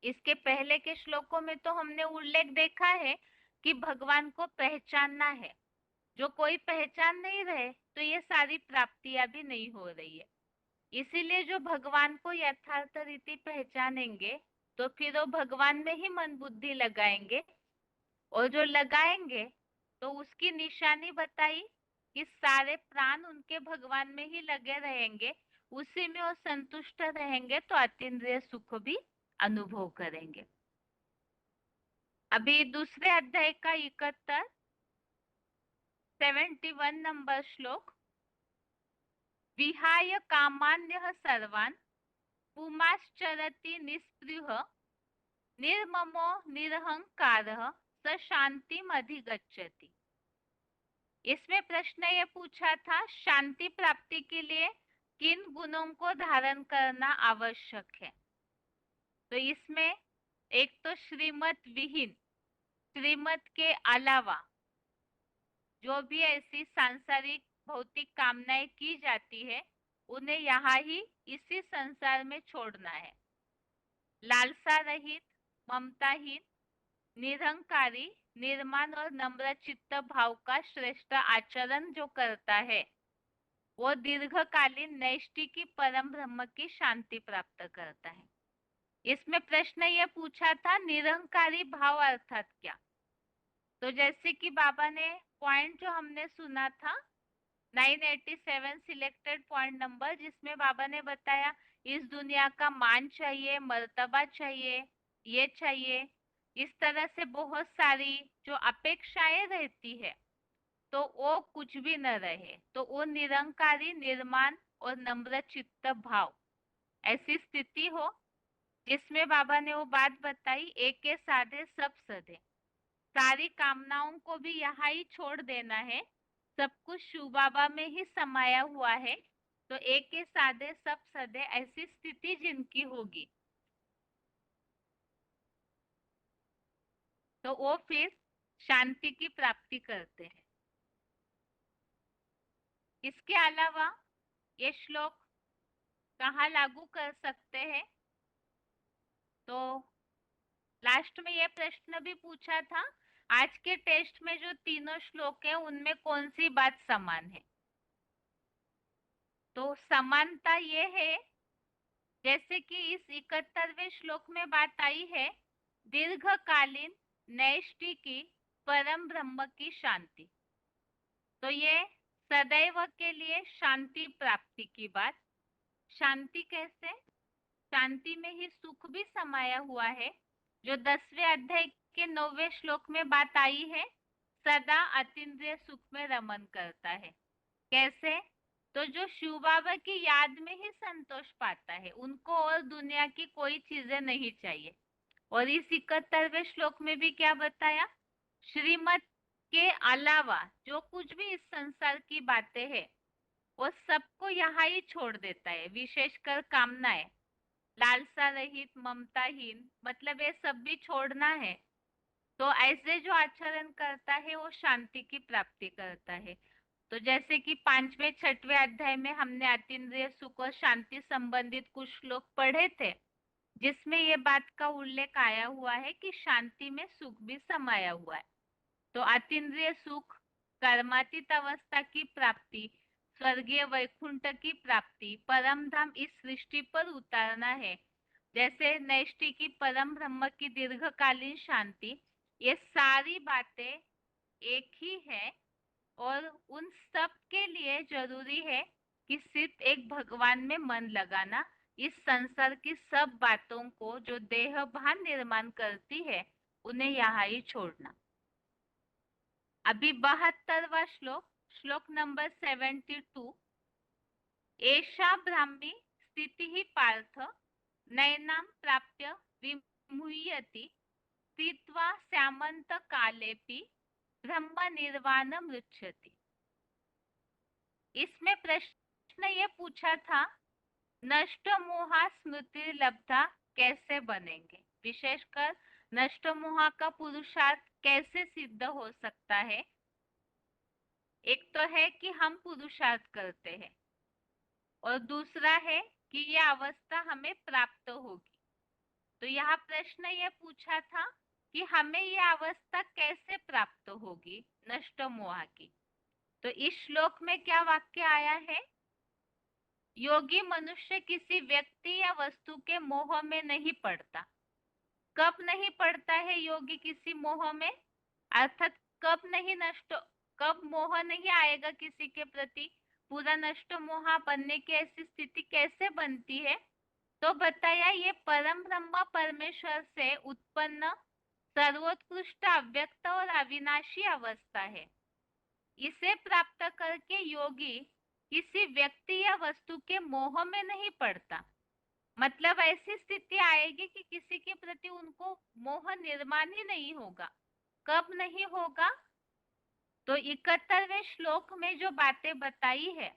इसके पहले के श्लोकों में तो हमने उल्लेख देखा है कि भगवान को पहचानना है, जो कोई पहचान नहीं रहे तो ये सारी प्राप्तियां भी नहीं हो रही है। इसीलिए जो भगवान को यथार्थ रीति पहचानेंगे तो फिर वो भगवान में ही मन बुद्धि लगाएंगे, और जो लगाएंगे तो उसकी निशानी बताई कि सारे प्राण उनके भगवान में ही लगे रहेंगे, उसी में वो संतुष्ट रहेंगे, तो अतीन्द्रिय सुख भी अनुभव करेंगे। अभी दूसरे अध्याय का 71 नंबर श्लोक, विहाय कामान्यः सर्वान् पुमाश्चरति निस्पृह निर्ममो निरहंकारः स शांतिम अधिगच्छति। इसमें प्रश्न ये पूछा था, शांति प्राप्ति के लिए किन गुणों को धारण करना आवश्यक है। तो इसमें एक तो श्रीमत विहीन, श्रीमत के अलावा जो भी ऐसी सांसारिक भौतिक कामनाएं की जाती है उन्हें यहाँ ही इसी संसार में छोड़ना है। लालसा रहित, ममताहीन, निरहंकारी, निर्माण और नम्र चित्त भाव का श्रेष्ठ आचरण जो करता है वो दीर्घकालीन नैष्ठिकी परम ब्रह्म की शांति प्राप्त करता है। इसमें प्रश्न ये पूछा था, निरहंकारी भाव अर्थात क्या। तो जैसे कि बाबा ने पॉइंट जो हमने सुना था 987 सिलेक्टेड पॉइंट नंबर, जिसमें बाबा ने बताया इस दुनिया का मान चाहिए, मर्तबा चाहिए, ये चाहिए, इस तरह से बहुत सारी जो अपेक्षाएं रहती है तो वो कुछ भी न रहे, तो वो निरंकारी, निर्माण और नम्र चित्त भाव ऐसी स्थिति हो जिसमें बाबा ने वो बात बताई, एक के साधे सब सधे, सारी कामनाओं को भी यहाँ ही छोड़ देना है, सब कुछ शिव बाबा में ही समाया हुआ है। तो एक के साधे सब सधे ऐसी स्थिति जिनकी होगी तो वो फिर शांति की प्राप्ति करते हैं। इसके अलावा ये श्लोक कहाँ लागू कर सकते हैं, तो लास्ट में ये प्रश्न भी पूछा था, आज के टेस्ट में जो तीनों श्लोक है उनमें कौन सी बात समान है। तो समानता ये है, जैसे कि इस 71वें श्लोक में बात आई है, दीर्घकालीन नैष्ठिकी परम ब्रह्म की शांति, तो ये सदैव के लिए शांति प्राप्ति की बात। शांति कैसे, शांति में ही सुख भी समाया हुआ है, जो 10वें अध्याय के 9वें श्लोक में बात आई है, सदा अतीन्द्रिय सुख में रमन करता है। कैसे, तो जो शिव बाबा की याद में ही संतोष पाता है, उनको और दुनिया की कोई चीजें नहीं चाहिए। और इस 71वें श्लोक में भी क्या बताया, श्रीमत के अलावा जो कुछ भी इस संसार की बातें हैं वो सबको यहाँ ही छोड़ देता है, विशेषकर कामनाएं, लालसा रहित, ममताहीन, मतलब ये सब भी छोड़ना है। तो ऐसे जो आचरण करता है वो शांति की प्राप्ति करता है। तो जैसे कि 5वें 6वें अध्याय में हमने अतीन्द्रिय सुख और शांति संबंधित कुछ श्लोक पढ़े थे, जिसमें ये बात का उल्लेख आया हुआ है कि शांति में सुख भी समाया हुआ है। तो अतीन्द्रिय सुख, कर्मातीत अवस्था की प्राप्ति, स्वर्गीय वैकुंठ की प्राप्ति, परम धाम इस सृष्टि पर उतारना है, जैसे नैष्ठिकी परम ब्रह्म की दीर्घकालीन शांति, ये सारी बातें एक ही है। और उन सब के लिए जरूरी है कि सिर्फ एक भगवान में मन लगाना, इस संसार की सब बातों को जो देह भान निर्माण करती है उन्हें यहाँ ही छोड़ना। अभी 72वां श्लोक, श्लोक नंबर 72, एषा ब्राह्मी स्थिति ही पार्थ नैनाम प्राप्य विमुह्यति स्थित्वा स्यामंत कालेपि ब्रह्म निर्वाणम रुच्छति। इसमें प्रश्न ये पूछा था, नष्ट मोहा स्मृति लब्धा कैसे बनेंगे, विशेषकर नष्ट मोहा का पुरुषार्थ कैसे सिद्ध हो सकता है। एक तो है कि हम पुरुषार्थ करते हैं और दूसरा है कि यह अवस्था हमें प्राप्त होगी। तो यहाँ प्रश्न ये पूछा था कि हमें यह अवस्था कैसे प्राप्त होगी नष्ट मोह की। तो इस श्लोक में क्या वाक्य आया है, योगी मनुष्य किसी व्यक्ति या वस्तु के मोह में नहीं पड़ता। कब नहीं पड़ता है योगी किसी मोह में, अर्थात कब मोह नहीं आएगा किसी के प्रति, पूरा नष्ट मोह बनने की ऐसी स्थिति कैसे बनती है। तो बताया ये परम ब्रह्म परमेश्वर से उत्पन्न सर्वोत्कृष्ट अव्यक्त और अविनाशी अवस्था है। इसे प्राप्त करके योगी किसी व्यक्ति या वस्तु के मोह में नहीं पड़ता। मतलब ऐसी स्थिति आएगी कि किसी के प्रति उनको मोह निर्माण ही नहीं होगा। कब नहीं होगा? तो 71वें श्लोक में जो बातें बताई है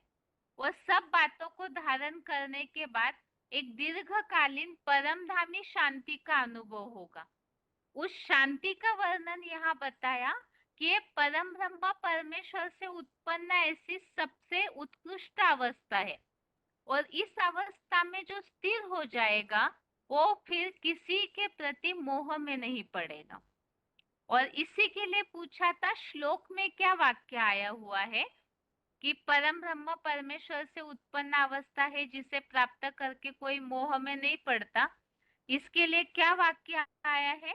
वो सब बातों को धारण करने के बाद एक दीर्घकालीन परमधामी शांति का अनुभव होगा। उस शांति का वर्णन यहाँ बताया कि ये परम ब्रह्म परमेश्वर से उत्पन्न ऐसी सबसे उत्कृष्ट अवस्था है और इस अवस्था में जो स्थिर हो जाएगा वो फिर किसी के प्रति मोह में नहीं पड़ेगा। और इसी के लिए पूछा था श्लोक में क्या वाक्य आया हुआ है कि परम ब्रह्म परमेश्वर से उत्पन्न अवस्था है जिसे प्राप्त करके कोई मोह में नहीं पड़ता। इसके लिए क्या वाक्य आया है?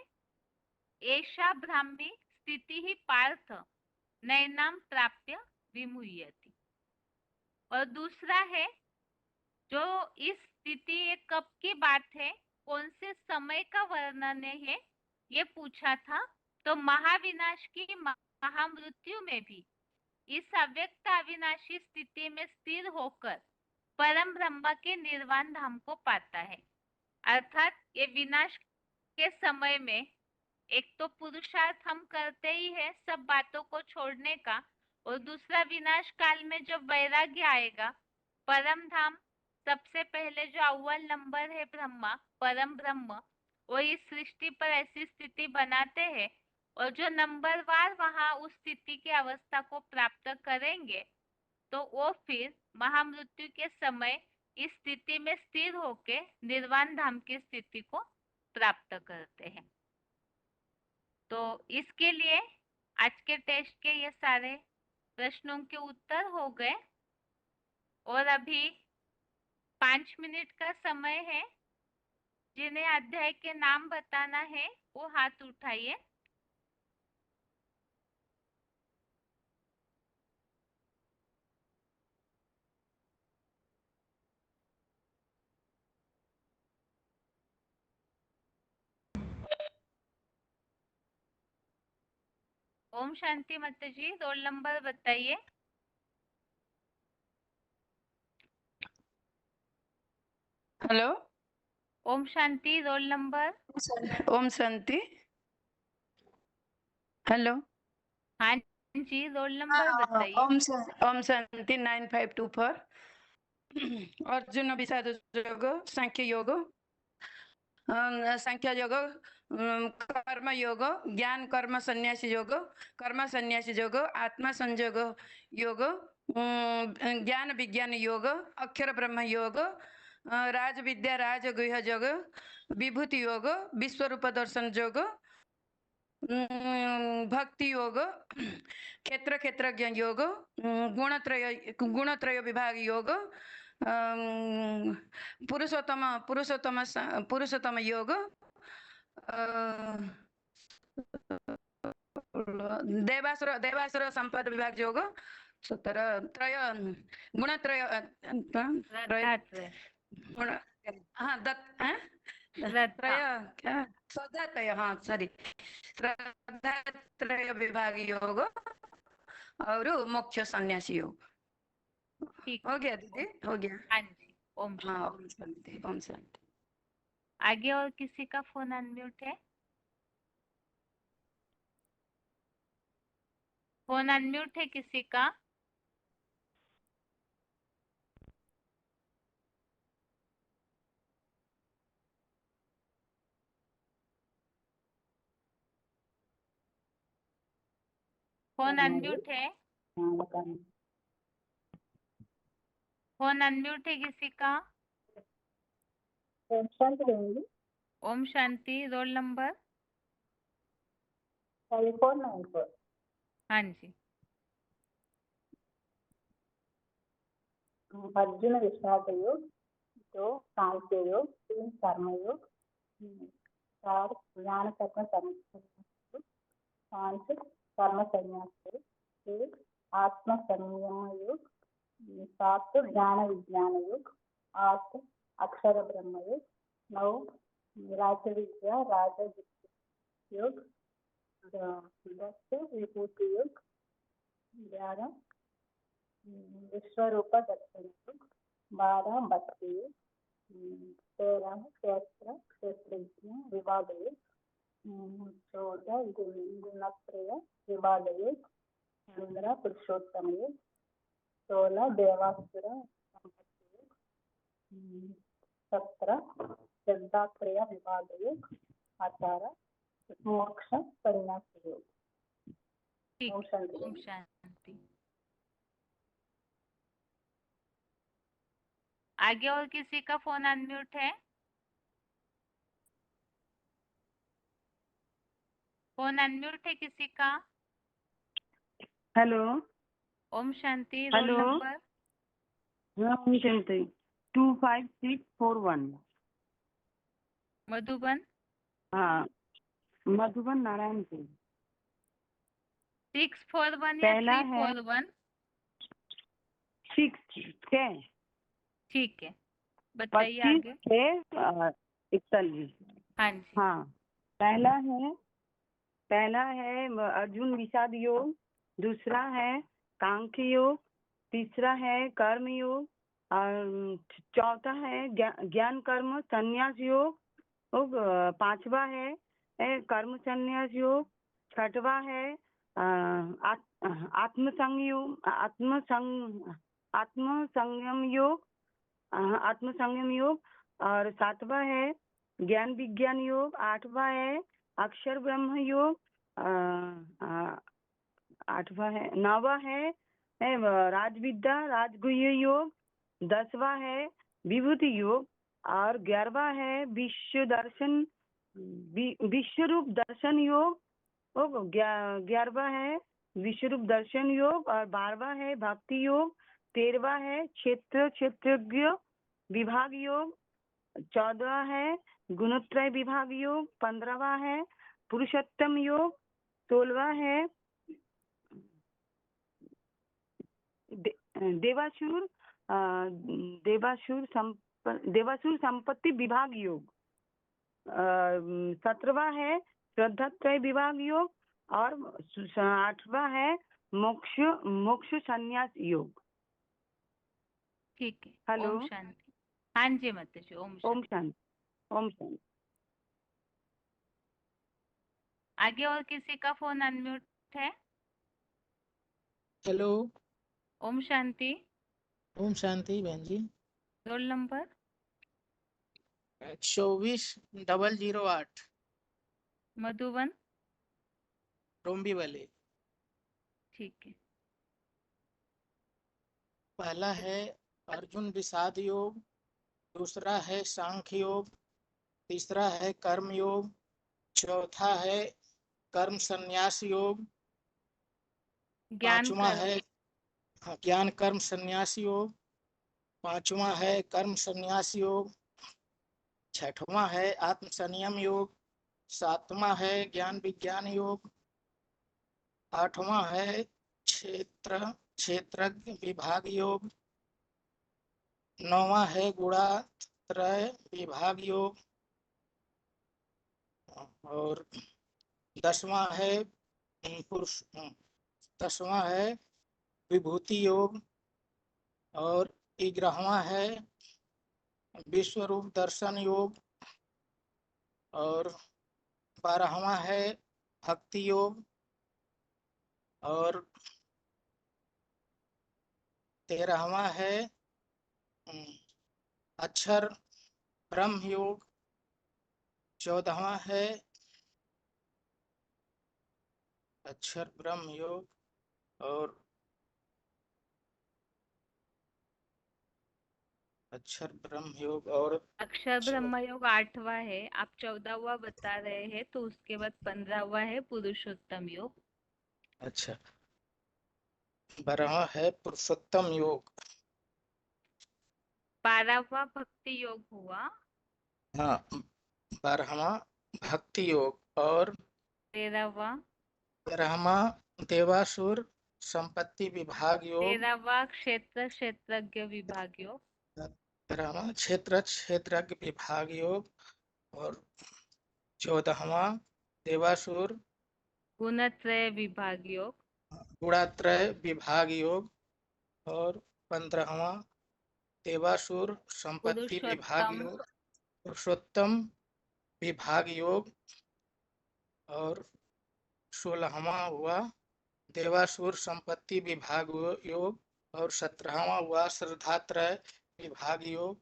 एषा ब्राह्मी स्थिति ही पार्थ नैनाम प्राप्य विमुह्यति। और दूसरा है जो इस स्थिति ये कब की बात है, कौन से समय का वर्णन है, ये पूछा था। तो महाविनाश की महामृत्यु में भी इस अव्यक्त अविनाशी स्थिति में स्थिर होकर परम ब्रह्म के निर्वाण धाम को पाता है। अर्थात ये विनाश के समय में एक तो पुरुषार्थ हम करते ही है सब बातों को छोड़ने का, और दूसरा विनाश काल में जब वैराग्य आएगा, परम धाम सबसे पहले जो अव्वल नंबर है ब्रह्मा परम ब्रह्म, वो इस सृष्टि पर ऐसी स्थिति बनाते हैं और जो नंबरवार वहां उस स्थिति की अवस्था को प्राप्त करेंगे तो वो फिर महामृत्यु के समय इस स्थिति में स्थिर होके निर्वाण धाम की स्थिति को प्राप्त करते हैं। तो इसके लिए आज के टेस्ट के ये सारे प्रश्नों के उत्तर हो गए और अभी 5 मिनट का समय है। जिन्हें अध्याय के नाम बताना है वो हाथ उठाइए। ओम शांति माता जी, रोल नंबर बताइए। हेलो, ओम शांति, रोल नंबर। ओम शांति। हेलो, हाँ जी, रोल नंबर बताइए। ओम शांति 9524। अर्जुन विषाद योग, सांख्य योग, सांख्य योग, कर्म योग, ज्ञान कर्म संन्यास योग, कर्म संन्यास योग, आत्मा संयोग योग, ज्ञान विज्ञान योग, अक्षर ब्रह्म योग, राज विद्या राज गुह्य योग, विभूति योग, विश्वरूप दर्शन योग, भक्ति योग, क्षेत्र क्षेत्रज्ञ योग, गुणत्रय विभाग योग, पुरुषोत्तम योग, देवासुर संपद विभाग योग, त्रय गुणत्रय त्रय श्रद्धात्रय, हाँ सॉरी, श्रद्धात्रय विभाग योग और मोक्ष सन्यासी योग। हो गया दीदी, हो गया। हाँ जी, ओम हाँ, ओम शांति, ओम शांति। आगे और किसी का फोन अनम्यूट है? फोन अनम्यूट है किसी का? फोन अनम्यूट है? फोन अनम्यूट है किसी का? ओम शांति रहेंगे। ओम शांति, रोल नंबर। 494। हाँ जी। अर्जुन विषाद योग, 2 सांख्य योग, 3 कर्म योग, 4 ज्ञान कर्म संन्यास योग, 5 कर्म संन्यास योग, 6 आत्म संयम योग, 7 ज्ञान विज्ञान योग, 8 अक्षर ब्रह्म योग, 9 राज विद्या राज योग, 10 विभूति योग, 11 विश्वरूप दर्शन योग, 12 भक्ति योग, 13 क्षेत्र क्षेत्रज्ञ विभागये 14 गुणत्रय विभागये 15 पुरुषोत्तमये 16 देवासुर संपत्ति 17 श्रद्धात्रय विभागये 18 मोक्ष संन्यास योग। ठीक ओम है, शांति। ओम शांति। आगे और किसी का फोन अनम्यूट है? फोन अनम्यूट है किसी का? हेलो ओम शांति। Roll hello number? हाँ ओम शांति 25641 मधुबन? हाँ मधुबन नारायणपुर 641 या पहला है 341? 6 ठीक है, बताइए आगे। 25 हाँ जी। हाँ पहला है अर्जुन विषाद योग, दूसरा है कांख्य योग, तीसरा है कर्म योग और चौथा है ज्ञान कर्म संन्यास योग, और पांचवा है कर्म संन्यास योग, छठवा है आत्मसंग योग, आत्मसंयम योग, और सातवां है ज्ञान विज्ञान योग, आठवां है अक्षर ब्रह्म योग, नौवां है राजविद्या राजगुह्य योग, 10वां है विभूति योग और 11वां है विश्वरूप दर्शन योग, 11वां है विश्वरूप दर्शन योग और 12वां है भक्ति योग, 13वां है क्षेत्रज्ञ विभाग योग, 14वां है गुणत्रय विभाग योग, 15वां है पुरुषोत्तम योग, 16वां है देवासुर संपत्ति विभाग योग, 17वां है श्रद्धात्रय विभाग योग और 8वां है मोक्ष संन्यास योग। ठीक है। हेलो ओम शांति। हाँ जी माता जी। ओम ओम शांति। शांति ओम शांति। आगे और किसी का फोन अनम्यूट है? हेलो ओम शांति। ओम शांति बहन जी। Roll number? 24008 Madhuban? Dombivli. ठीक है। पहला है अर्जुन विषाद योग, दूसरा है सांख्य योग, तीसरा है कर्म योग, चौथा है कर्म संन्यास योग, पांचवा है ज्ञान कर्म संन्यास योग, पांचवा है कर्म संन्यास योग, छठवां है आत्म संयम योग, सातवां है ज्ञान विज्ञान योग, आठवां है क्षेत्रज्ञ विभाग योग, नौवां है गुणात्रय विभाग योग और 10वां है विभूति योग और 11वां है विश्वरूप दर्शन योग और 12वां है भक्ति योग और 13वां है अक्षर ब्रह्म योग, 14वां है अक्षर ब्रह्म योग और अक्षर ब्रह्म योग और अक्षर ब्रह्म योग 8वां है। आप 14वां बता रहे हैं तो उसके बाद 15वां है पुरुषोत्तम योग। अच्छा 12वां है पुरुषोत्तम योग। 12वां भक्ति योग हुआ। हाँ 12वां भक्ति योग और 13वां देवासुर संपत्ति विभाग योग, 13वां क्षेत्रज्ञ विभाग योग, 13वां क्षेत्रज्ञ विभाग योग और 14वां देवासुर गुणत्रय विभाग योग, गुणात्रय विभाग योग और 15वां देवासुर संपत्ति विभाग पुरुषोत्तम योग, पुरुषोत्तम विभाग योग, और 16वां हुआ देवासुर संपत्ति विभाग योग, और 17वां हुआ श्रद्धात्रय विभाग योग,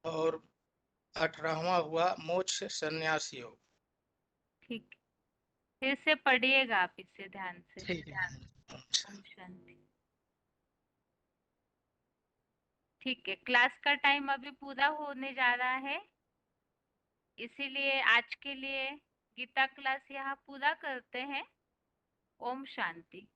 और 18वां हुआ मोक्ष संन्यास योग। ठीक, फिर से पढ़िएगा आप इसे ध्यान से। ठीक है। ओम शांति। ठीक है, क्लास का टाइम अभी पूरा होने जा रहा है, इसीलिए आज के लिए गीता क्लास यहाँ पूरा करते हैं। ओम शांति।